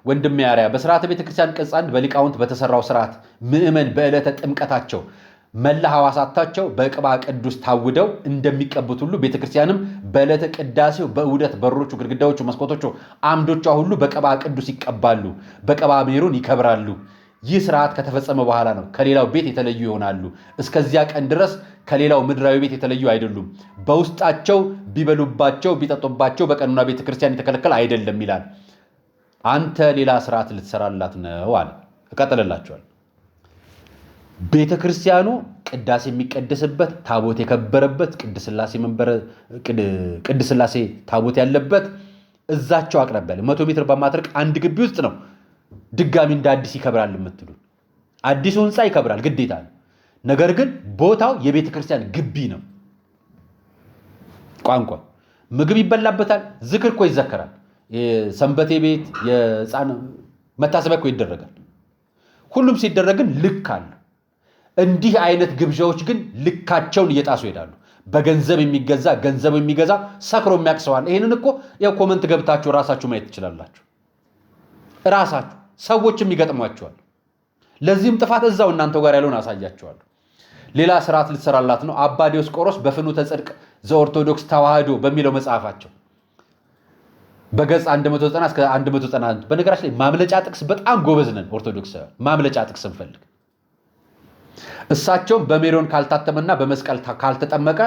ወንድሜ አርያ በስርዓተ ቤተክርስቲያን ቅጽ አንድ በሊቃውንት በተሰራው ስርዓት ምዕመን በዕለተ ጥምቀታቸው መላ ሐዋሳታቸው በቅባ ቅዱስ ታውደው እንደሚቀቡት ሁሉ ቤተክርስቲያንም በዕለተ ቅዳሴው በእውደት በሮቹ፣ ግድግዳዎቹ፣ መስኮቶቹ፣ አምዶቿ ሁሉ በቅባ ቅዱስ ይቀባሉ፣ በቅባ ሜሮን ይከብራሉ። ይህ ስርዓት ከተፈጸመ በኋላ ነው ከሌላው ቤት የተለዩ ይሆናሉ። እስከዚያ ቀን ድረስ ከሌላው ምድራዊ ቤት የተለዩ አይደሉም። በውስጣቸው ቢበሉባቸው ቢጠጡባቸው በቀኑና ቤተክርስቲያን የተከለከለ አይደለም ይላል። አንተ ሌላ ስርዓት ልትሰራላት ነው አለ። እቀጥልላችኋል። ቤተክርስቲያኑ ቅዳሴ የሚቀደስበት ታቦት የከበረበት ቅድስት ሥላሴ ታቦት ያለበት እዛቸው አቅራቢያ 100 ሜትር በማትረቅ አንድ ግቢ ውስጥ ነው። ድጋሚ እንደ አዲስ ይከብራል የምትሉ አዲሱ ህንፃ ይከብራል ግዴታ ነው። ነገር ግን ቦታው የቤተክርስቲያን ግቢ ነው። ቋንቋ ምግብ ይበላበታል። ዝክር እኮ ይዘከራል። የሰንበቴ ቤት የህፃን መታሰቢያ እኮ ይደረጋል። ሁሉም ሲደረግን ልክ አለ። እንዲህ አይነት ግብዣዎች ግን ልካቸውን እየጣሱ ይሄዳሉ። በገንዘብ የሚገዛ ገንዘብ የሚገዛ ሰክሮ የሚያቅሰዋል። ይሄንን እኮ ያው ኮመንት ገብታችሁ ራሳችሁ ማየት ትችላላችሁ። ራሳችሁ ሰዎችም ይገጥሟቸዋል። ለዚህም ጥፋት እዛው እናንተ ጋር ያለውን አሳያቸዋለሁ። ሌላ ስርዓት ልትሰራላት ነው። አባ ዲዮስቆሮስ በፍኖተ ጽድቅ ዘኦርቶዶክስ ተዋህዶ በሚለው መጽሐፋቸው በገጽ 190 እስከ 191 በነገራችን ላይ ማምለጫ ጥቅስ በጣም ጎበዝ ነን ኦርቶዶክስ። ማምለጫ ጥቅስ እንፈልግ። እሳቸውም በሜሮን ካልታተመና በመስቀል ካልተጠመቀ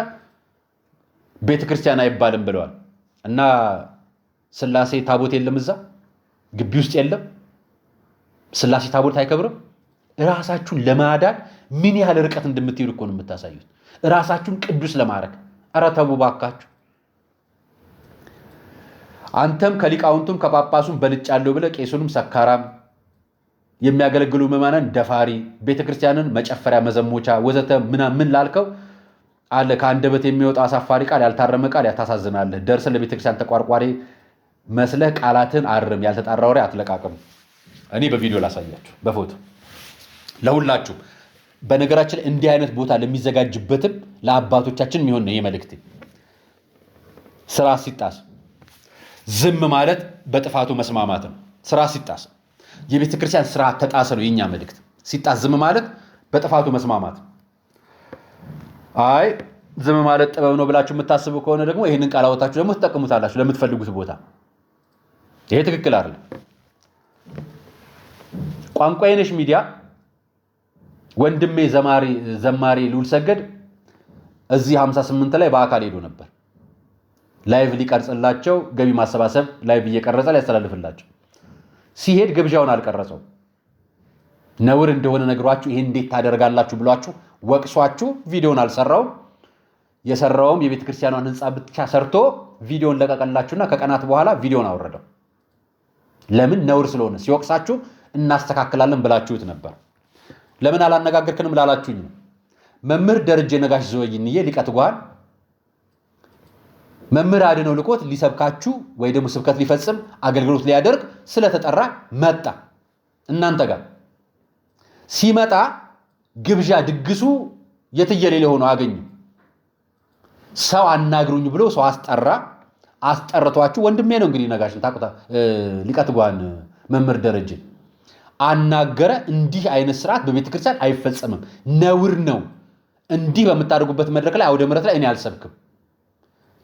ቤተክርስቲያን አይባልም ብለዋል። እና ሥላሴ ታቦት የለም እዛ ግቢ ውስጥ የለም። ሥላሴ ታቦት አይከብርም። ራሳችሁን ለማዳን ምን ያህል ርቀት እንደምትሄዱ እኮ ነው የምታሳዩት። ራሳችሁን ቅዱስ ለማድረግ ኧረ ተው ባካችሁ። አንተም ከሊቃውንቱም ከጳጳሱም በልጫለሁ ብለህ ቄሱንም ሰካራም የሚያገለግሉ ምዕመናን ደፋሪ ቤተክርስቲያንን መጨፈሪያ መዘሞቻ ወዘተ ምን ላልከው አለ ከአንደበት የሚወጣ አሳፋሪ ቃል ያልታረመ ቃል ያታሳዝናለህ። ደርሰህ ለቤተክርስቲያን ተቋርቋሪ መስለህ ቃላትን አርም፣ ያልተጣራ ወሬ አትለቃቅም። እኔ በቪዲዮ ላሳያችሁ በፎቶ ለሁላችሁ። በነገራችን ላይ እንዲህ አይነት ቦታ ለሚዘጋጅበትም ለአባቶቻችን የሚሆን ነው የመልእክቴ። ስራ ሲጣስ ዝም ማለት በጥፋቱ መስማማት ነው። ስራ ሲጣስ የቤተ ክርስቲያን ስራ ተጣሰ ነው የኛ መልእክት። ሲጣስ ዝም ማለት በጥፋቱ መስማማት። አይ ዝም ማለት ጥበብ ነው ብላችሁ የምታስቡ ከሆነ ደግሞ ይህንን ቃል አወጣችሁ ደግሞ ትጠቀሙታላችሁ ለምትፈልጉት ቦታ። ይሄ ትክክል አይደለም። ቋንቋዬነሽ ሚዲያ ወንድሜ ዘማሪ ልዑል ሰገድ እዚህ 58 ላይ በአካል ሄዶ ነበር። ላይቭ ሊቀርጽላቸው ገቢ ማሰባሰብ ላይቭ እየቀረጸ ሊያስተላልፍላቸው ሲሄድ ግብዣውን አልቀረጸው። ነውር እንደሆነ ነግሯችሁ ይሄን እንዴት ታደርጋላችሁ ብሏችሁ ወቅሷችሁ ቪዲዮን አልሰራውም። የሰራውም የቤተ ክርስቲያኗን ህንጻ ብቻ ሰርቶ ቪዲዮን ለቀቀላችሁና ከቀናት በኋላ ቪዲዮን አወረደው። ለምን? ነውር ስለሆነ ሲወቅሳችሁ እናስተካክላለን ብላችሁት ነበር። ለምን አላነጋገርክንም ላላችሁኝ ነው። መምህር ደረጀ ነጋሽ ዘወይንዬ ሊቀት ጓል መምህር አድነው ልቆት ሊሰብካችሁ ወይ ደግሞ ስብከት ሊፈጽም አገልግሎት ሊያደርግ ስለተጠራ መጣ። እናንተ ጋር ሲመጣ ግብዣ ድግሱ የትየሌለ ሆኖ አገኙ። ሰው አናግሩኝ ብሎ ሰው አስጠርቷችሁ ወንድሜ ነው እንግዲህ ነጋሽን ታቁታ ሊቀት ጓን መምህር ደረጀ አናገረ። እንዲህ አይነት ስርዓት በቤተ ክርስቲያን አይፈጸምም፣ ነውር ነው። እንዲህ በምታደርጉበት መድረክ ላይ አውደ ምሕረት ላይ እኔ አልሰብክም።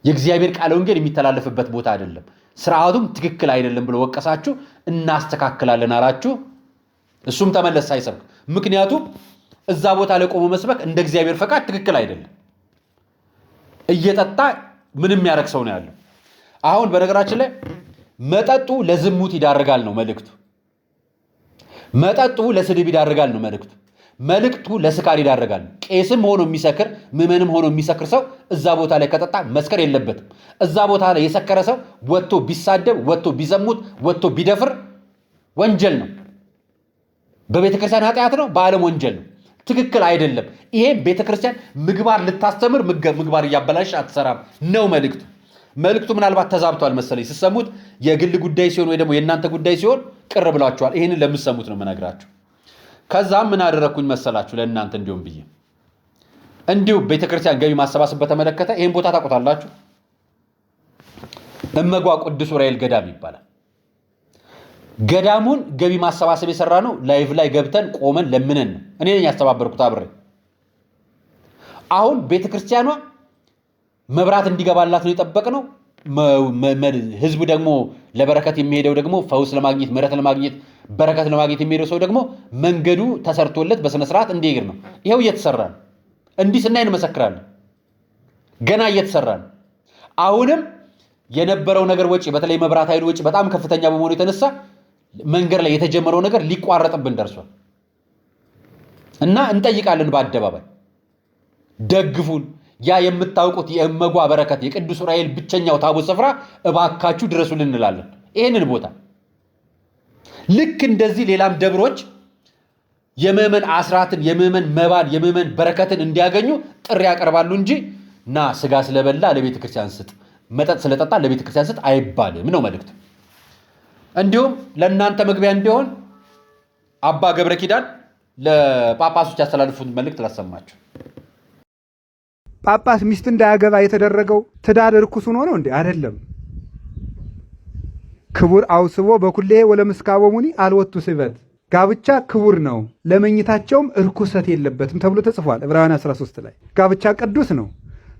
የእግዚአብሔር ቃል ወንጌል የሚተላለፍበት ቦታ አይደለም፣ ስርዓቱም ትክክል አይደለም ብሎ ወቀሳችሁ። እናስተካክላለን አላችሁ። እሱም ተመለስ ሳይሰብክ። ምክንያቱም እዛ ቦታ ላይ ቆሞ መስበክ እንደ እግዚአብሔር ፈቃድ ትክክል አይደለም። እየጠጣ ምንም ያረክ ሰው ነው ያለው። አሁን በነገራችን ላይ መጠጡ ለዝሙት ይዳርጋል ነው መልእክቱ። መጠጡ ለስድብ ይዳርጋል ነው መልእክቱ። መልእክቱ ለስካር ይዳርጋል። ቄስም ሆኖ የሚሰክር ምዕመንም ሆኖ የሚሰክር ሰው እዛ ቦታ ላይ ከጠጣ መስከር የለበትም። እዛ ቦታ ላይ የሰከረ ሰው ወጥቶ ቢሳደብ፣ ወጥቶ ቢዘሙት፣ ወጥቶ ቢደፍር ወንጀል ነው። በቤተክርስቲያን ኃጢአት ነው፣ በዓለም ወንጀል ነው። ትክክል አይደለም። ይሄም ቤተክርስቲያን ምግባር ልታስተምር ምግባር እያበላሽ አትሰራም ነው መልእክቱ። መልእክቱ ምናልባት ተዛብቷል መሰለኝ ሲሰሙት። የግል ጉዳይ ሲሆን ወይ ደግሞ የእናንተ ጉዳይ ሲሆን ቅር ብሏቸዋል። ይህንን ለምትሰሙት ነው የምነግራችሁ። ከዛም ምን አደረግኩኝ መሰላችሁ? ለእናንተ እንዲሁም ብዬ እንዲሁ ቤተክርስቲያን ገቢ ማሰባሰብ በተመለከተ ይህን ቦታ ታውቁታላችሁ። እመጓ ቅዱስ ዑራኤል ገዳም ይባላል። ገዳሙን ገቢ ማሰባሰብ የሰራ ነው። ላይቭ ላይ ገብተን ቆመን ለምነን ነው እኔ ነኝ ያስተባበርኩት አብሬ። አሁን ቤተክርስቲያኗ መብራት እንዲገባላት ነው የጠበቅነው። ህዝቡ ደግሞ ለበረከት የሚሄደው ደግሞ ፈውስ ለማግኘት ምሕረት ለማግኘት በረከት ለማግኘት የሚሄደው ሰው ደግሞ መንገዱ ተሰርቶለት በስነ ስርዓት እንዲሄድ ነው። ይሄው እየተሰራ ነው። እንዲህ ስናይ እንመሰክራለን። ገና እየተሰራ ነው። አሁንም የነበረው ነገር ወጪ፣ በተለይ መብራት ኃይል ወጪ በጣም ከፍተኛ በመሆኑ የተነሳ መንገድ ላይ የተጀመረው ነገር ሊቋረጥብን ደርሷል። እና እንጠይቃለን በአደባባይ ደግፉን። ያ የምታውቁት የእመጓ በረከት የቅዱስ ዑራኤል ብቸኛው ታቦት ስፍራ እባካችሁ ድረሱልን እንላለን። ይህንን ቦታ ልክ እንደዚህ ሌላም ደብሮች የምዕመን አስራትን የምዕመን መባን የምዕመን በረከትን እንዲያገኙ ጥሪ ያቀርባሉ እንጂ ና ስጋ ስለበላ ለቤተ ክርስቲያን ስጥ፣ መጠጥ ስለጠጣ ለቤተ ክርስቲያን ስጥ አይባልም ነው መልእክቱ። እንዲሁም ለእናንተ መግቢያ እንዲሆን አባ ገብረ ኪዳን ለጳጳሶች ያስተላልፉት መልእክት ላሰማችሁ። ጳጳስ ሚስት እንዳያገባ የተደረገው ትዳር ርኩስ ሆኖ ነው እንዴ? አይደለም። ክቡር አውስቦ በኩሌ ወለምስካቦሙኒ አልወቱ ስበት፣ ጋብቻ ክቡር ነው ለመኝታቸውም እርኩሰት የለበትም ተብሎ ተጽፏል ዕብራውያን 13 ላይ። ጋብቻ ቅዱስ ነው።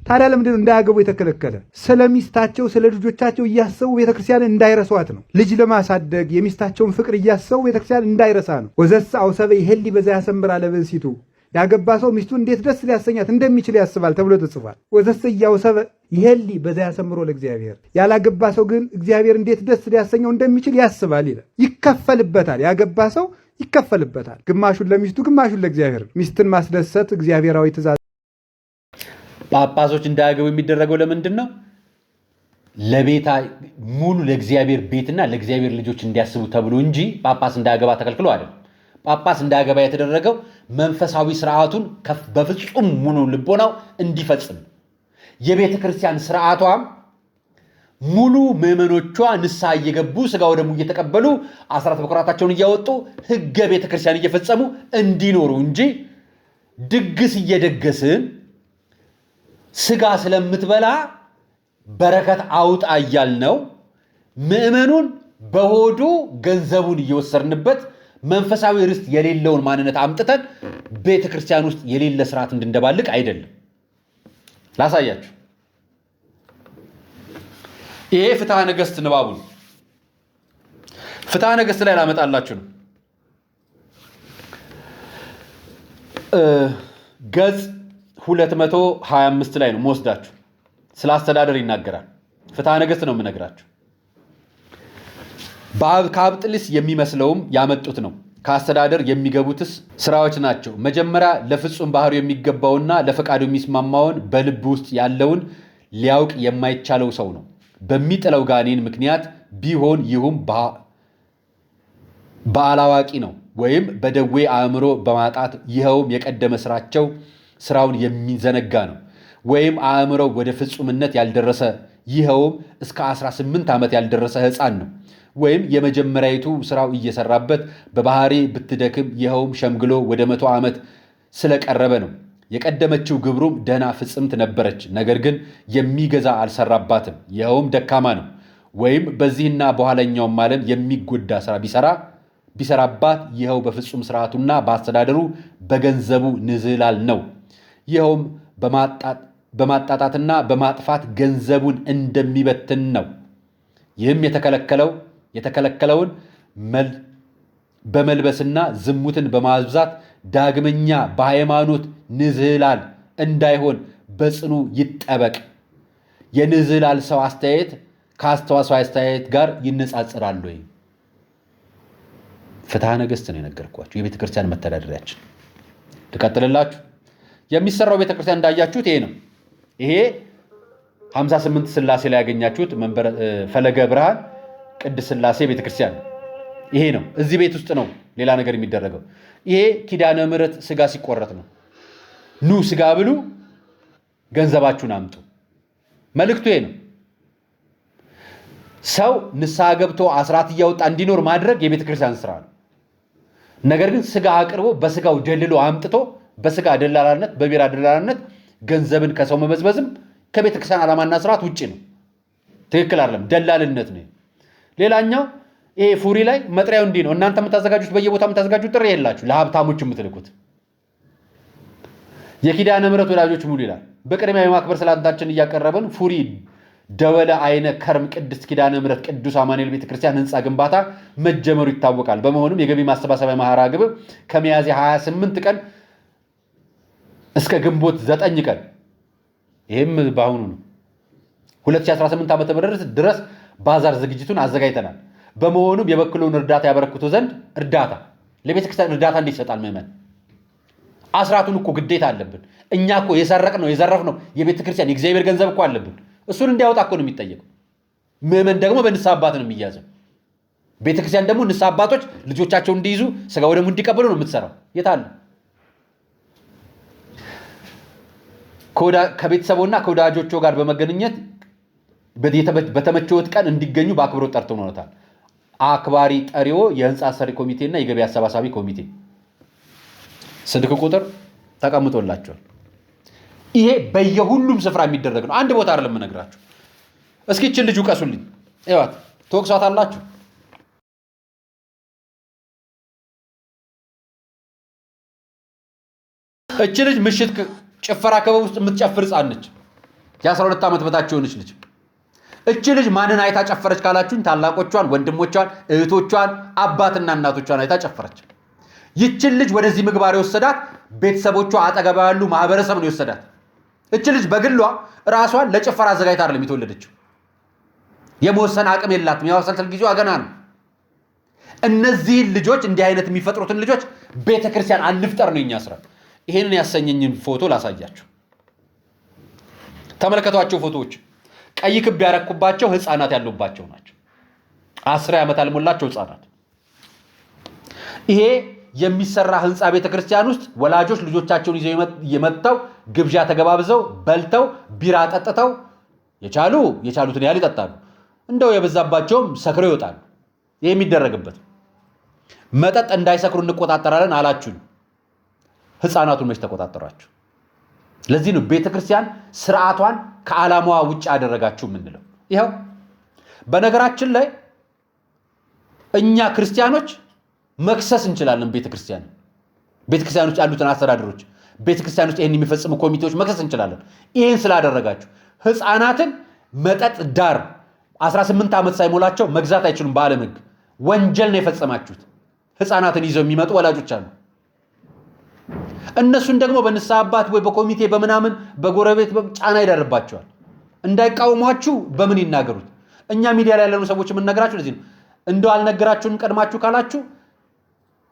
ታዲያ ለምንድን ነው እንዳያገቡ የተከለከለ? ስለ ሚስታቸው ስለ ልጆቻቸው እያሰቡ ቤተክርስቲያን እንዳይረሷት ነው። ልጅ ለማሳደግ የሚስታቸውን ፍቅር እያሰቡ ቤተክርስቲያን እንዳይረሳ ነው። ወዘስ አውሰበ ይሄሊ በዛ ያሰምራ ለብእሲቱ፣ ያገባ ሰው ሚስቱ እንዴት ደስ ሊያሰኛት እንደሚችል ያስባል ተብሎ ተጽፏል። ወዘስ እያውሰበ ይሄሊ በዛ ያሰምሮ ለእግዚአብሔር፣ ያላገባ ሰው ግን እግዚአብሔር እንዴት ደስ ሊያሰኘው እንደሚችል ያስባል ይላል። ይከፈልበታል። ያገባ ሰው ይከፈልበታል። ግማሹን ለሚስቱ ግማሹን ለእግዚአብሔር። ሚስትን ማስደሰት እግዚአብሔራዊ ትእዛዝ። ጳጳሶች እንዳያገቡ የሚደረገው ለምንድን ነው? ለቤታ ሙሉ ለእግዚአብሔር ቤትና ለእግዚአብሔር ልጆች እንዲያስቡ ተብሎ እንጂ ጳጳስ እንዳያገባ ተከልክሎ አይደል። ጳጳስ እንዳያገባ የተደረገው መንፈሳዊ ስርዓቱን በፍጹም ሙሉ ልቦናው እንዲፈጽም፣ የቤተ ክርስቲያን ስርዓቷም ሙሉ ምዕመኖቿ ንስሐ እየገቡ ስጋ ወደሙ እየተቀበሉ አስራት በኩራታቸውን እያወጡ ህገ ቤተ ክርስቲያን እየፈጸሙ እንዲኖሩ እንጂ ድግስ እየደገስን ስጋ ስለምትበላ በረከት አውጣ እያልነው ምዕመኑን በሆዱ ገንዘቡን እየወሰርንበት መንፈሳዊ ርስት የሌለውን ማንነት አምጥተን ቤተ ክርስቲያን ውስጥ የሌለ ስርዓት እንድንደባልቅ አይደለም። ላሳያችሁ። ይሄ ፍትሐ ነገሥት ንባቡ ነው። ፍትሐ ነገሥት ላይ ላመጣላችሁ ነው። ገጽ 225 ላይ ነው መወስዳችሁ። ስለ አስተዳደር ይናገራል። ፍትሐ ነገሥት ነው የምነግራችሁ። ከአብጥልስ የሚመስለውም ያመጡት ነው። ከአስተዳደር የሚገቡትስ ስራዎች ናቸው። መጀመሪያ ለፍጹም ባህሩ የሚገባውና ለፈቃዱ የሚስማማውን በልብ ውስጥ ያለውን ሊያውቅ የማይቻለው ሰው ነው። በሚጥለው ጋኔን ምክንያት ቢሆን ይሁም በአላዋቂ ነው ወይም በደዌ አእምሮ በማጣት ይኸውም የቀደመ ስራውን የሚዘነጋ ነው። ወይም አእምሮ ወደ ፍጹምነት ያልደረሰ ይኸውም እስከ 18 ዓመት ያልደረሰ ሕፃን ነው። ወይም የመጀመሪያይቱ ስራው እየሰራበት በባህሪ ብትደክም ይኸውም ሸምግሎ ወደ 100 ዓመት ስለቀረበ ነው። የቀደመችው ግብሩም ደህና ፍጽምት ነበረች፣ ነገር ግን የሚገዛ አልሰራባትም፣ ይኸውም ደካማ ነው። ወይም በዚህና በኋለኛውም ዓለም የሚጎዳ ስራ ቢሰራባት ይኸው በፍጹም ስርዓቱና በአስተዳደሩ በገንዘቡ ንዝላል ነው። ይኸውም በማጣጣትና በማጥፋት ገንዘቡን እንደሚበትን ነው። ይህም የተከለከለውን በመልበስና ዝሙትን በማብዛት ዳግመኛ በሃይማኖት ንዝህላል እንዳይሆን በጽኑ ይጠበቅ። የንዝህላል ሰው አስተያየት ከአስተዋጽኦ አስተያየት ጋር ይነጻጽራሉ። ፍትሐ ነገሥት ነው የነገርኳችሁ፣ የቤተ ክርስቲያን መተዳደሪያችን። ልቀጥልላችሁ። የሚሰራው ቤተ ክርስቲያን እንዳያችሁት ይሄ ነው። ይሄ 58 ስላሴ ላይ ያገኛችሁት ፈለገ ብርሃን ቅድስት ስላሴ ቤተክርስቲያን ይሄ ነው። እዚህ ቤት ውስጥ ነው ሌላ ነገር የሚደረገው። ይሄ ኪዳነ ምሕረት ስጋ ሲቆረጥ ነው። ኑ ስጋ ብሉ፣ ገንዘባችሁን አምጡ። መልእክቱ ይሄ ነው። ሰው ንስሐ ገብቶ አስራት እያወጣ እንዲኖር ማድረግ የቤተክርስቲያን ስራ ነው። ነገር ግን ስጋ አቅርቦ በስጋው ደልሎ አምጥቶ በስጋ ደላላነት በቢራ ደላላነት ገንዘብን ከሰው መበዝበዝም ከቤተክርስቲያን ዓላማና ስርዓት ውጪ ነው። ትክክል አይደለም። ደላልነት ነው። ሌላኛው ይሄ ፉሪ ላይ መጥሪያው እንዲህ ነው። እናንተ የምታዘጋጁት በየቦታ የምታዘጋጁት ጥሪ የላችሁ፣ ለሀብታሞች የምትልኩት የኪዳነ ምሕረት ወዳጆች ሙሉ ይላል። በቅድሚያ የማክበር ሰላምታችን እያቀረብን ፉሪ ደወለ አይነ ከርም ቅድስት ኪዳነ ምሕረት ቅዱስ አማኑኤል ቤተክርስቲያን ህንፃ ግንባታ መጀመሩ ይታወቃል። በመሆኑም የገቢ ማሰባሰቢያ መርሃ ግብር ከሚያዝያ 28 ቀን እስከ ግንቦት 9 ቀን ይህም በአሁኑ ነው 2018 ዓ.ም ድረስ ባዛር ዝግጅቱን አዘጋጅተናል። በመሆኑም የበኩሉን እርዳታ ያበረክቱ ዘንድ ለቤተክርስቲያን እርዳታ እንዲሰጣል ምዕመን አስራቱን እኮ ግዴታ አለብን። እኛ እኮ የሰረቅነው የዘረፍነው የቤተ ክርስቲያን የእግዚአብሔር ገንዘብ እኮ አለብን። እሱን እንዲያወጣ እኮ ነው የሚጠየቀው። ምዕመን ደግሞ በንስሐ አባት ነው የሚያዘው። ቤተ ክርስቲያን ደግሞ ንስሐ አባቶች ልጆቻቸውን እንዲይዙ ስጋ ወደሙ እንዲቀበሉ ነው የምትሰራው። የት አለ? ከቤተሰቡና ከወዳጆቹ ጋር በመገናኘት በተመቸዎት ቀን እንዲገኙ በአክብሮት ጠርተውታል። አክባሪ ጠሪዎ የህንፃ ሰሪ ኮሚቴና የገቢ አሰባሳቢ ኮሚቴ ስልክ ቁጥር ተቀምጦላቸዋል። ይሄ በየሁሉም ስፍራ የሚደረግ ነው። አንድ ቦታ አይደለም የምነግራችሁ። እስኪ እችን ልጅ ውቀሱልኝ። እዩዋት፣ ትወቅሷታላችሁ። እች ልጅ ምሽት ጭፈራ ክበብ ውስጥ የምትጨፍር ህፃን ነች። የ12 ዓመት በታች የሆነች ልጅ። እች ልጅ ማንን አይታ ጨፈረች ካላችሁኝ፣ ታላቆቿን፣ ወንድሞቿን፣ እህቶቿን፣ አባትና እናቶቿን አይታ ጨፈረች። ይችን ልጅ ወደዚህ ምግባር የወሰዳት ቤተሰቦቿ፣ አጠገባ ያሉ ማህበረሰብ ነው የወሰዳት። እች ልጅ በግሏ ራሷን ለጭፈራ አዘጋጅታ አይደለም የተወለደችው። የመወሰን አቅም የላትም። የማሰልሰል ጊዜዋ ገና ነው። እነዚህን ልጆች እንዲህ አይነት የሚፈጥሩትን ልጆች ቤተክርስቲያን አንፍጠር ነው የኛ ስራ። ይሄንን ያሰኘኝን ፎቶ ላሳያችሁ። ተመልከቷቸው ፎቶዎች። ቀይ ክብ ያረኩባቸው ህፃናት ያሉባቸው ናቸው። 10 ዓመት አልሞላቸው ህፃናት። ይሄ የሚሰራ ህንፃ ቤተክርስቲያን ውስጥ ወላጆች ልጆቻቸውን ይዘው የመጣው ግብዣ ተገባብዘው በልተው ቢራ ጠጥተው የቻሉትን ያህል ይጠጣሉ። እንደው የበዛባቸውም ሰክረው ይወጣሉ። ይሄ የሚደረግበት መጠጥ እንዳይሰክሩ እንቆጣጠራለን አላችሁኝ። ህፃናቱን መች ተቆጣጠሯቸው? ለዚህ ነው ቤተክርስቲያን ስርዓቷን ከዓላማዋ ውጭ አደረጋችሁ የምንለው። ይኸው በነገራችን ላይ እኛ ክርስቲያኖች መክሰስ እንችላለን። ቤተክርስቲያን ውስጥ ያሉትን አስተዳደሮች፣ ቤተክርስቲያን ውስጥ ይህን የሚፈጽሙ ኮሚቴዎች መክሰስ እንችላለን። ይህን ስላደረጋችሁ ህፃናትን መጠጥ ዳር 18 ዓመት ሳይሞላቸው መግዛት አይችሉም። በዓለም ህግ ወንጀል ነው የፈጸማችሁት። ህፃናትን ይዘው የሚመጡ ወላጆች አሉ። እነሱን ደግሞ በንስሐ አባት ወይ በኮሚቴ በምናምን በጎረቤት ጫና ይደርባቸዋል። እንዳይቃወሟችሁ በምን ይናገሩት? እኛ ሚዲያ ላይ ያለኑ ሰዎች የምንነግራችሁ ለዚህ ነው። እንደው አልነገራችሁንም ቀድማችሁ ካላችሁ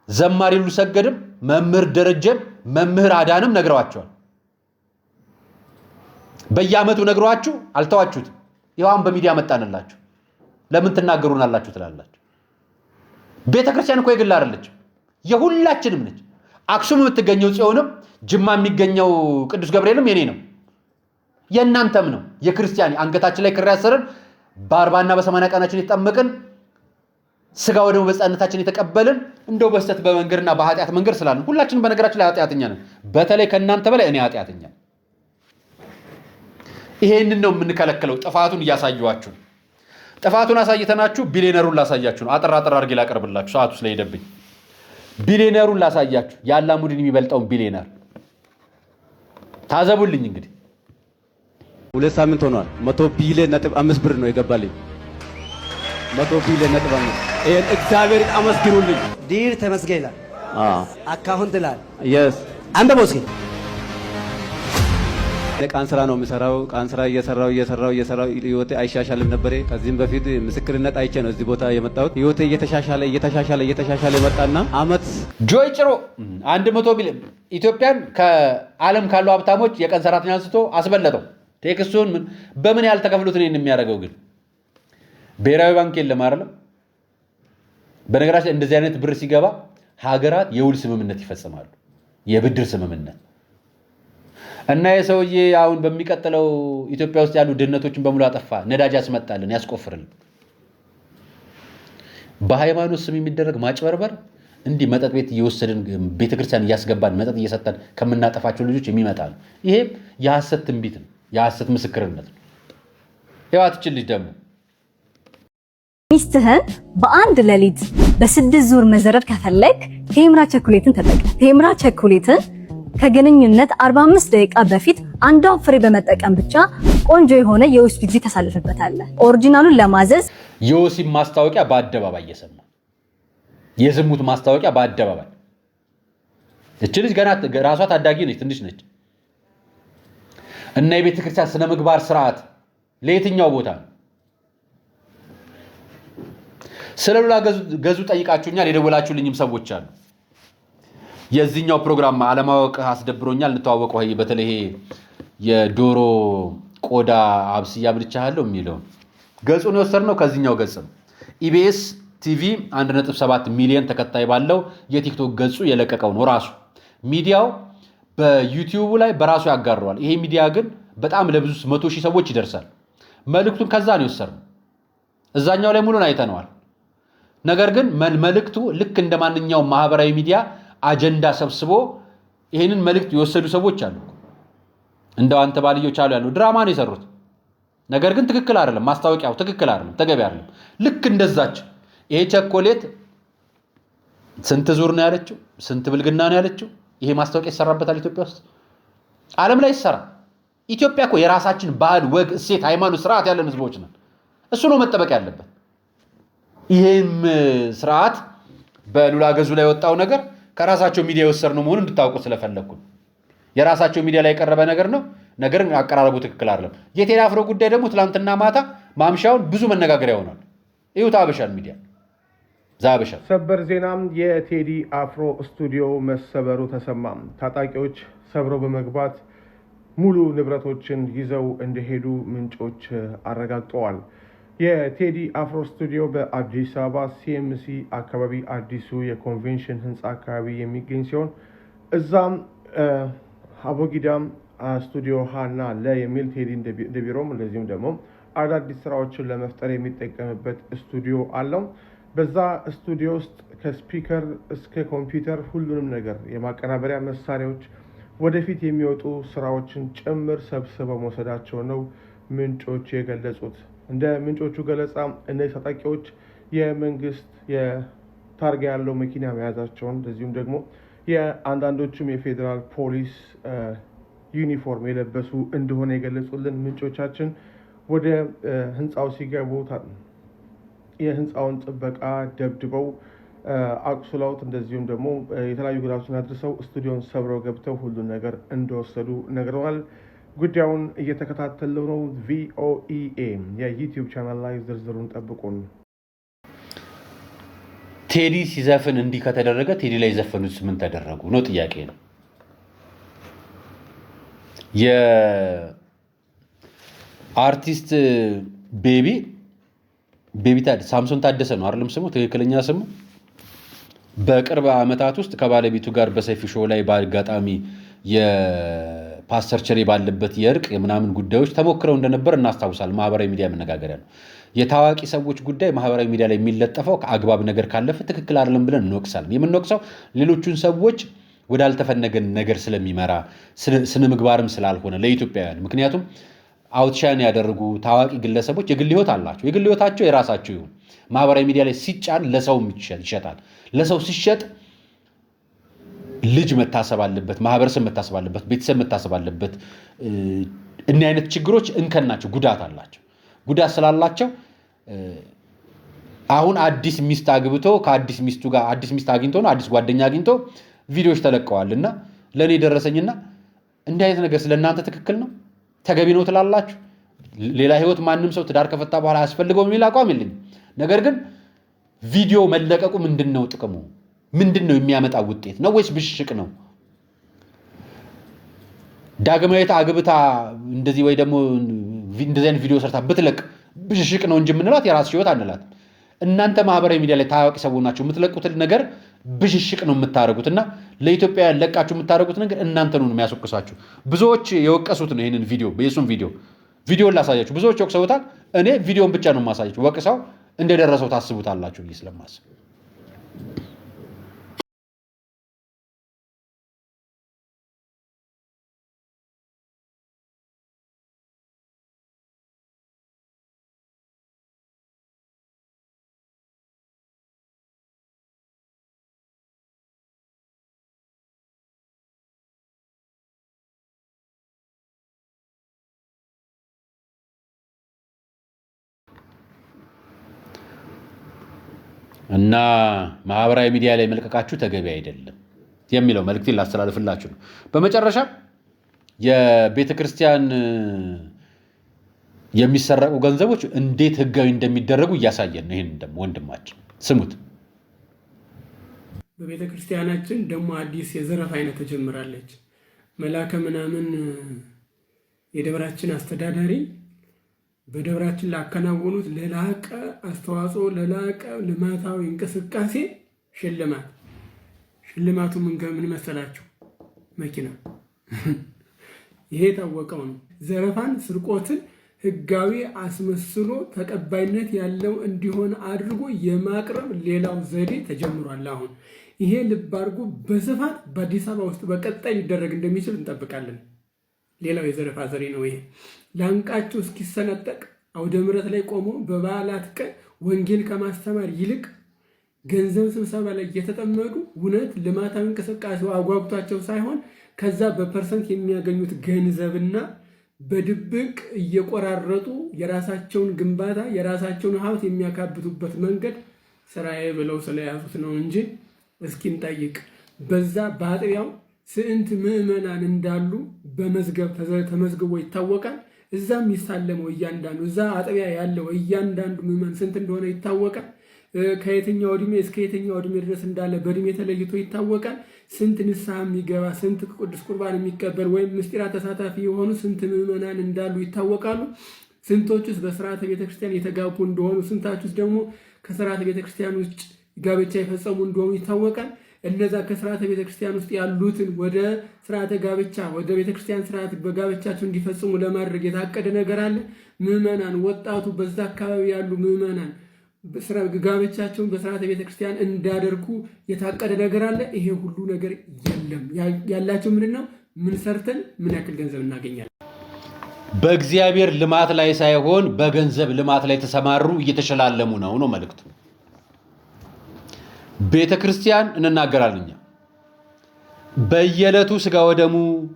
ዘማሪ ሁሉ ሰገድም፣ መምህር ደረጀም፣ መምህር አዳንም ነግረዋቸዋል። በየዓመቱ ነግሯችሁ አልተዋችሁትም። ይኸውም በሚዲያ መጣንላችሁ። ለምን ትናገሩናላችሁ ትላላችሁ? ቤተክርስቲያን እኮ የግል አይደለችም፣ የሁላችንም ነች። አክሱም የምትገኘው ጽዮንም ጅማ የሚገኘው ቅዱስ ገብርኤልም የኔ ነው፣ የእናንተም ነው። የክርስቲያን አንገታችን ላይ ክር ያሰርን በ40 እና በ80 ቀናችን የተጠመቅን ስጋ ወደሙ በሕፃንነታችን የተቀበልን እንደው በስተት በመንገድና በኃጢአት መንገድ ስላልን ሁላችንም በነገራችን ላይ ኃጢአተኛ ነን። በተለይ ከእናንተ በላይ እኔ ኃጢአተኛ። ይሄንን ነው የምንከለከለው። ጥፋቱን እያሳየኋችሁ፣ ጥፋቱን አሳይተናችሁ ቢሊየነሩን ላሳያችሁ ነው። አጠር አድርጌ ላቀርብላችሁ ሰዓቱ ስለሄደብኝ። ቢሊየነሩን ላሳያችሁ፣ የአላሙዲን የሚበልጠውን ቢሊየነር ታዘቡልኝ። እንግዲህ 2 ሳምንት ሆኗል። 100 ቢሊዮን ነጥብ 5 ብር ነው የገባልኝ። 100 ቢሊዮን ነጥብ 5። ይሄን እግዚአብሔር አመስግኑልኝ። ዲር ተመስገን ይላል። አካውንት ይላል። የስ አንተ ቦስኪ ቃን ስራ ነው የምሰራው። ቃን ስራ እየሰራው ህይወቴ አይሻሻልም ነበር። ከዚህም በፊት ምስክርነት አይቼ ነው እዚህ ቦታ የመጣሁት። ህይወቴ እየተሻሻለ መጣና አመት ጆይ ጭሮ 100 ቢሊዮን ኢትዮጵያን ከዓለም ካሉ ሀብታሞች የቀን ሰራተኛ አንስቶ አስበለጠው። ቴክስቱን በምን ያህል ተከፍሉት ነው የሚያደርገው? ግን ብሔራዊ ባንክ የለም አይደለም። በነገራችን እንደዚህ አይነት ብር ሲገባ ሀገራት የውል ስምምነት ይፈጽማሉ፣ የብድር ስምምነት እና የሰውዬ አሁን በሚቀጥለው ኢትዮጵያ ውስጥ ያሉ ድህነቶችን በሙሉ አጠፋ፣ ነዳጅ ያስመጣልን፣ ያስቆፍርልን። በሃይማኖት ስም የሚደረግ ማጭበርበር እንዲህ መጠጥ ቤት እየወሰድን ቤተክርስቲያን እያስገባን መጠጥ እየሰጠን ከምናጠፋቸው ልጆች የሚመጣ ነው። ይሄ የሐሰት ትንቢት ነው፣ የሐሰት ምስክርነት ነው። ህዋትችን ልጅ ደግሞ ሚስትህን በአንድ ሌሊት በ6 ዙር መዘረር ከፈለግ ቴምራ ቸኮሌትን ተጠቀም። ቴምራ ቸኮሌትን ከግንኙነት 45 ደቂቃ በፊት አንዷን ፍሬ በመጠቀም ብቻ ቆንጆ የሆነ የወሲብ ጊዜ ታሳልፍበታለህ። ኦሪጂናሉን ለማዘዝ የወሲብ ማስታወቂያ በአደባባይ እየሰማ የዝሙት ማስታወቂያ በአደባባይ። እቺ ልጅ ገና ራሷ ታዳጊ ነች፣ ትንሽ ነች። እና የቤተ ክርስቲያን ስነ ምግባር ስርዓት ለየትኛው ቦታ ነው? ስለሉላ ገዙ ጠይቃችሁኛል። የደወላችሁልኝም ሰዎች አሉ። የዚህኛው ፕሮግራም አለማወቅ አስደብሮኛል። እንተዋወቀው በተለይ የዶሮ ቆዳ አብስያ ብልቻለሁ የሚለው ገጹን የወሰድነው ከዚህኛው ገጽ ነው። ኢቢኤስ ቲቪ 1.7 ሚሊዮን ተከታይ ባለው የቲክቶክ ገጹ የለቀቀው ነው። ራሱ ሚዲያው በዩቲዩብ ላይ በራሱ ያጋረዋል። ይሄ ሚዲያ ግን በጣም ለብዙ 100,000 ሰዎች ይደርሳል። መልእክቱን ከዛ ነው የወሰድነው። እዛኛው ላይ ሙሉን አይተነዋል። ነገር ግን መልእክቱ ልክ እንደ ማንኛውም ማህበራዊ ሚዲያ አጀንዳ ሰብስቦ ይሄንን መልእክት የወሰዱ ሰዎች አሉ። እንደው አንተ ባልዮች አሉ ያለው ድራማ ነው የሰሩት። ነገር ግን ትክክል አይደለም። ማስታወቂያው ትክክል አይደለም፣ ተገቢ አይደለም። ልክ እንደዛች ይሄ ቸኮሌት ስንት ዙር ነው ያለችው? ስንት ብልግና ነው ያለችው? ይሄ ማስታወቂያ ይሰራበታል ኢትዮጵያ ውስጥ? ዓለም ላይ ይሰራ። ኢትዮጵያ እኮ የራሳችን ባህል፣ ወግ፣ እሴት፣ ሃይማኖት፣ ስርዓት ያለን ህዝቦች ነን። እሱ ነው መጠበቅ ያለበት። ይሄም ስርዓት በሉላ ገዙ ላይ የወጣው ነገር ከራሳቸው ሚዲያ የወሰድነው መሆኑን እንድታውቁ ስለፈለግኩ የራሳቸው ሚዲያ ላይ የቀረበ ነገር ነው። ነገር አቀራረቡ ትክክል አይደለም። የቴዲ አፍሮ ጉዳይ ደግሞ ትላንትና ማታ ማምሻውን ብዙ መነጋገሪያ ሆኗል። ይሁት አበሻን ሚዲያ ዛበሻ ሰበር ዜናም የቴዲ አፍሮ ስቱዲዮ መሰበሩ ተሰማ። ታጣቂዎች ሰብረው በመግባት ሙሉ ንብረቶችን ይዘው እንደሄዱ ምንጮች አረጋግጠዋል። የቴዲ አፍሮ ስቱዲዮ በአዲስ አበባ ሲኤምሲ አካባቢ አዲሱ የኮንቬንሽን ህንፃ አካባቢ የሚገኝ ሲሆን እዛም አቦጊዳም ስቱዲዮ ሃና ለ የሚል ቴዲ እንደቢሮም እንደዚሁም ደግሞ አዳዲስ ስራዎችን ለመፍጠር የሚጠቀምበት ስቱዲዮ አለው። በዛ ስቱዲዮ ውስጥ ከስፒከር እስከ ኮምፒውተር ሁሉንም ነገር የማቀናበሪያ መሳሪያዎች ወደፊት የሚወጡ ስራዎችን ጭምር ሰብስበው መውሰዳቸው ነው ምንጮች የገለጹት። እንደ ምንጮቹ ገለጻ እነዚህ ታጣቂዎች የመንግስት የታርጋ ያለው መኪና መያዛቸውን እንደዚሁም ደግሞ የአንዳንዶቹም የፌዴራል ፖሊስ ዩኒፎርም የለበሱ እንደሆነ የገለጹልን ምንጮቻችን ወደ ህንፃው ሲገቡ የህንፃውን ጥበቃ ደብድበው አቁስለውት እንደዚሁም ደግሞ የተለያዩ ጉዳቶችን አድርሰው ስቱዲዮን ሰብረው ገብተው ሁሉን ነገር እንደወሰዱ ነግረዋል። ጉዳዩን እየተከታተለው ነው። ቪኦኤ የዩቲዩብ ቻናል ላይ ዝርዝሩን ጠብቁን። ቴዲ ሲዘፍን እንዲህ ከተደረገ ቴዲ ላይ የዘፈኑት ምን ተደረጉ ነው ጥያቄ ነው። የአርቲስት ቤቢ ሳምሶን ታደሰ ነው አይደለም ስሙ፣ ትክክለኛ ስሙ። በቅርብ ዓመታት ውስጥ ከባለቤቱ ጋር በሰይፉ ሾው ላይ በአጋጣሚ የፓስተር ቸሬ ባለበት የእርቅ የምናምን ጉዳዮች ተሞክረው እንደነበር እናስታውሳል። ማህበራዊ ሚዲያ መነጋገሪያ ነው። የታዋቂ ሰዎች ጉዳይ ማህበራዊ ሚዲያ ላይ የሚለጠፈው ከአግባብ ነገር ካለፈ ትክክል አይደለም ብለን እንወቅሳለን። የምንወቅሰው ሌሎቹን ሰዎች ወዳልተፈነገን ነገር ስለሚመራ ስነ ምግባርም ስላልሆነ ለኢትዮጵያውያን። ምክንያቱም አውትሻን ያደረጉ ታዋቂ ግለሰቦች የግል ህይወት አላቸው። የግል ህይወታቸው የራሳቸው ይሁን። ማህበራዊ ሚዲያ ላይ ሲጫን ለሰውም ይሸጣል። ለሰው ሲሸጥ ልጅ መታሰብ አለበት፣ ማህበረሰብ መታሰብ አለበት፣ ቤተሰብ መታሰብ አለበት። እኒህ አይነት ችግሮች እንከን ናቸው፣ ጉዳት አላቸው። ጉዳት ስላላቸው አሁን አዲስ ሚስት አግብቶ ከአዲስ ሚስቱ ጋር አዲስ ሚስት አግኝቶ ነው አዲስ ጓደኛ አግኝቶ ቪዲዮዎች ተለቀዋልና ለኔ ደረሰኝና እንዲህ አይነት ነገር ስለእናንተ ትክክል ነው ተገቢ ነው ትላላችሁ? ሌላ ህይወት ማንም ሰው ትዳር ከፈታ በኋላ አያስፈልገው የሚል አቋም የለኝም። ነገር ግን ቪዲዮ መለቀቁ ምንድነው ጥቅሙ? ምንድነው የሚያመጣው ውጤት ነው ወይስ ብሽሽቅ ነው? ዳግማዊት አግብታ እንደዚህ ወይ ደግሞ እንደዚህ አይነት ቪዲዮ ሰርታ ብትለቅ ብሽሽቅ ነው እንጂ የምንላት የራስሽ ህይወት አንላት። እናንተ ማህበራዊ ሚዲያ ላይ ታዋቂ ሰዎች ናችሁ፣ የምትለቁት ነገር ብሽሽቅ ነው የምታደርጉትና ለኢትዮጵያውያን ለቃችሁ የምታደርጉት ነገር እናንተ ነው የሚያስወቅሳችሁ። ብዙዎች የወቀሱት ነው ይሄንን ቪዲዮ በየሱም ቪዲዮን ላሳያችሁ። ብዙዎች ወቅሰውታል። እኔ ቪዲዮን ብቻ ነው የማሳያችሁ። ወቅሰው እንደደረሰው ታስቡታላችሁ ብዬ ስለማስብ እና ማህበራዊ ሚዲያ ላይ መልቀቃችሁ ተገቢ አይደለም የሚለው መልእክቴን ላስተላልፍላችሁ ነው። በመጨረሻ የቤተ ክርስቲያን የሚሰረቁ ገንዘቦች እንዴት ህጋዊ እንደሚደረጉ እያሳየን ነው። ይሄን ደግሞ ወንድማችን ስሙት። በቤተ ክርስቲያናችን ደግሞ አዲስ የዘረፋ አይነት ተጀምራለች። መላከ ምናምን የደብራችን አስተዳዳሪ በደብራችን ላከናወኑት ለላቀ አስተዋጽኦ ለላቀ ልማታዊ እንቅስቃሴ ሽልማቱ ምን መሰላችሁ? መኪና። ይሄ የታወቀው ነው። ዘረፋን፣ ስርቆትን ህጋዊ አስመስሎ ተቀባይነት ያለው እንዲሆን አድርጎ የማቅረብ ሌላው ዘዴ ተጀምሯል። አሁን ይሄ ልብ አድርጎ በስፋት በአዲስ አበባ ውስጥ በቀጣይ ሊደረግ እንደሚችል እንጠብቃለን። ሌላው የዘረፋ ዘዴ ነው። ይሄ ላንቃቸው እስኪሰነጠቅ አውደ ምሕረት ላይ ቆሞ በበዓላት ቀን ወንጌል ከማስተማር ይልቅ ገንዘብ ስብሰባ ላይ እየተጠመዱ እውነት ልማታዊ እንቅስቃሴው አጓጉቷቸው ሳይሆን ከዛ በፐርሰንት የሚያገኙት ገንዘብና በድብቅ እየቆራረጡ የራሳቸውን ግንባታ የራሳቸውን ሀብት የሚያካብቱበት መንገድ ስራዬ ብለው ስለያዙት ነው እንጂ እስኪንጠይቅ በዛ በአጥቢያው ስንት ምዕመናን እንዳሉ በመዝገብ ተመዝግቦ ይታወቃል። እዛ የሚሳለመው እያንዳንዱ እዛ አጥቢያ ያለው እያንዳንዱ ምዕመን ስንት እንደሆነ ይታወቃል። ከየትኛው ዕድሜ እስከ የትኛው ዕድሜ ድረስ እንዳለ በዕድሜ ተለይቶ ይታወቃል። ስንት ንስሐ የሚገባ ስንት ቅዱስ ቁርባን የሚቀበል ወይም ምስጢራት ተሳታፊ የሆኑ ስንት ምዕመናን እንዳሉ ይታወቃሉ። ስንቶቹስ በስርዓተ ቤተክርስቲያን የተጋቡ እንደሆኑ፣ ስንታቹስ ደግሞ ከስርዓተ ቤተክርስቲያን ውጭ ጋብቻ የፈጸሙ እንደሆኑ ይታወቃል። እነዛ ከስርዓተ ቤተክርስቲያን ውስጥ ያሉትን ወደ ስርዓተ ጋብቻ ወደ ቤተክርስቲያን ስርዓት በጋብቻቸው እንዲፈጽሙ ለማድረግ የታቀደ ነገር አለ። ምዕመናን ወጣቱ በዛ አካባቢ ያሉ ምዕመናን ጋብቻቸውን በስርዓተ ቤተክርስቲያን እንዳደርጉ የታቀደ ነገር አለ። ይሄ ሁሉ ነገር የለም። ያላቸው ምንድነው? ምን ሰርተን ምን ያክል ገንዘብ እናገኛለን? በእግዚአብሔር ልማት ላይ ሳይሆን በገንዘብ ልማት ላይ ተሰማሩ እየተሸላለሙ ነው መልእክቱ። ቤተ ክርስቲያን እንናገራለን እኛ በየዕለቱ ስጋ ወደሙ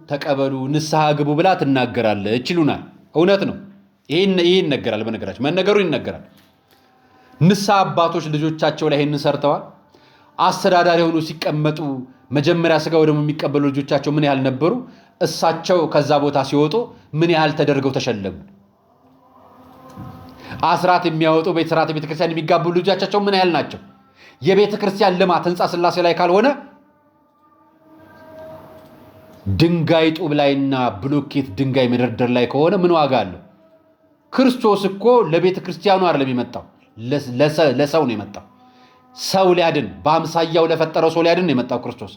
ተቀበሉ ንስሐ ግቡ ብላ ትናገራለች ይሉናል። እውነት ነው። ይሄን ይነገራል። በነገራችን መነገሩ ይነገራል። ንስሐ አባቶች ልጆቻቸው ላይ ይሄን ሰርተዋል። አስተዳዳሪ ሆኖ ሲቀመጡ መጀመሪያ ስጋ ወደሙ የሚቀበሉ ልጆቻቸው ምን ያህል ነበሩ? እሳቸው ከዛ ቦታ ሲወጡ ምን ያህል ተደርገው ተሸለሙ? አስራት የሚያወጡ በስርዓተ ቤተ ክርስቲያን የሚጋቡ ልጆቻቸው ምን ያህል ናቸው? የቤተ ክርስቲያን ልማት ህንፃ ስላሴ ላይ ካልሆነ ድንጋይ ጡብ ላይና ብሎኬት ድንጋይ መደርደር ላይ ከሆነ ምን ዋጋ አለው? ክርስቶስ እኮ ለቤተ ክርስቲያኑ አይደለም የመጣው፣ ለሰው ነው የመጣው። ሰው ሊያድን በአምሳያው ለፈጠረው ሰው ሊያድን ነው የመጣው ክርስቶስ።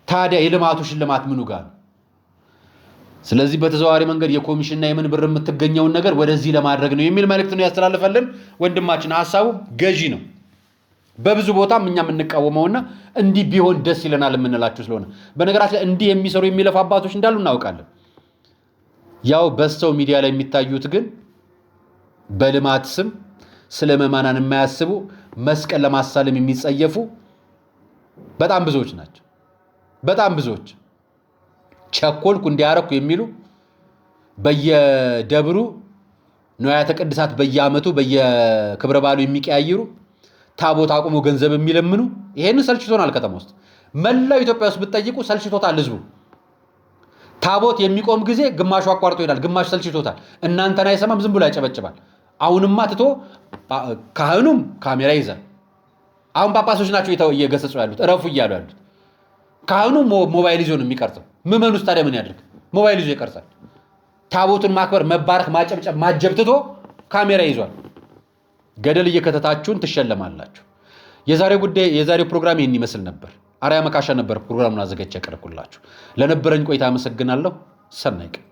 ታዲያ የልማቱ ሽልማት ምኑ ጋር ነው? ስለዚህ በተዘዋዋሪ መንገድ የኮሚሽንና የምን ብር የምትገኘውን ነገር ወደዚህ ለማድረግ ነው የሚል መልእክት ነው ያስተላልፈልን ወንድማችን። ሐሳቡ ገዢ ነው። በብዙ ቦታም እኛ የምንቃወመውና እንዲህ ቢሆን ደስ ይለናል የምንላችሁ ስለሆነ በነገራችን ላይ እንዲህ የሚሰሩ የሚለፉ አባቶች እንዳሉ እናውቃለን። ያው በስተው ሚዲያ ላይ የሚታዩት ግን በልማት ስም ስለ ምዕመናን የማያስቡ መስቀል ለማሳለም የሚጸየፉ በጣም ብዙዎች ናቸው። በጣም ብዙዎች ቸኮልኩ እንዲያረኩ የሚሉ በየደብሩ ንዋያተ ቅድሳት በየዓመቱ በየክብረ በዓሉ የሚቀያይሩ ታቦት አቁሞ ገንዘብ የሚለምኑ ይሄን ሰልችቶናል። ከተማ ውስጥ መላው ኢትዮጵያ ውስጥ ብትጠይቁ ሰልችቶታል ህዝቡ። ታቦት የሚቆም ጊዜ ግማሹ አቋርጦ ይላል፣ ግማሹ ሰልችቶታል። እናንተን አይሰማም፣ ዝም ብሎ ያጨበጭባል። አሁንማ ትቶ ካህኑም ካሜራ ይዛል። አሁን ጳጳሶች ናቸው እየገሰጹ ያሉት እረፉ እያሉ ያሉት። ካህኑ ሞባይል ይዞ ነው የሚቀርጸው። ምዕመኑስ ታዲያ ምን ያድርግ? ሞባይል ይዞ ይቀርጻል። ታቦቱን ማክበር፣ መባረክ፣ ማጨብጨብ፣ ማጀብትቶ ካሜራ ይዟል። ገደል እየከተታችሁን ትሸለማላችሁ። የዛሬው ፕሮግራም ይህን ይመስል ነበር። አርያ መካሻ ነበር ፕሮግራሙን አዘጋጅቼ ያቀረብኩላችሁ። ለነበረኝ ቆይታ አመሰግናለሁ። ሰናይ ቀን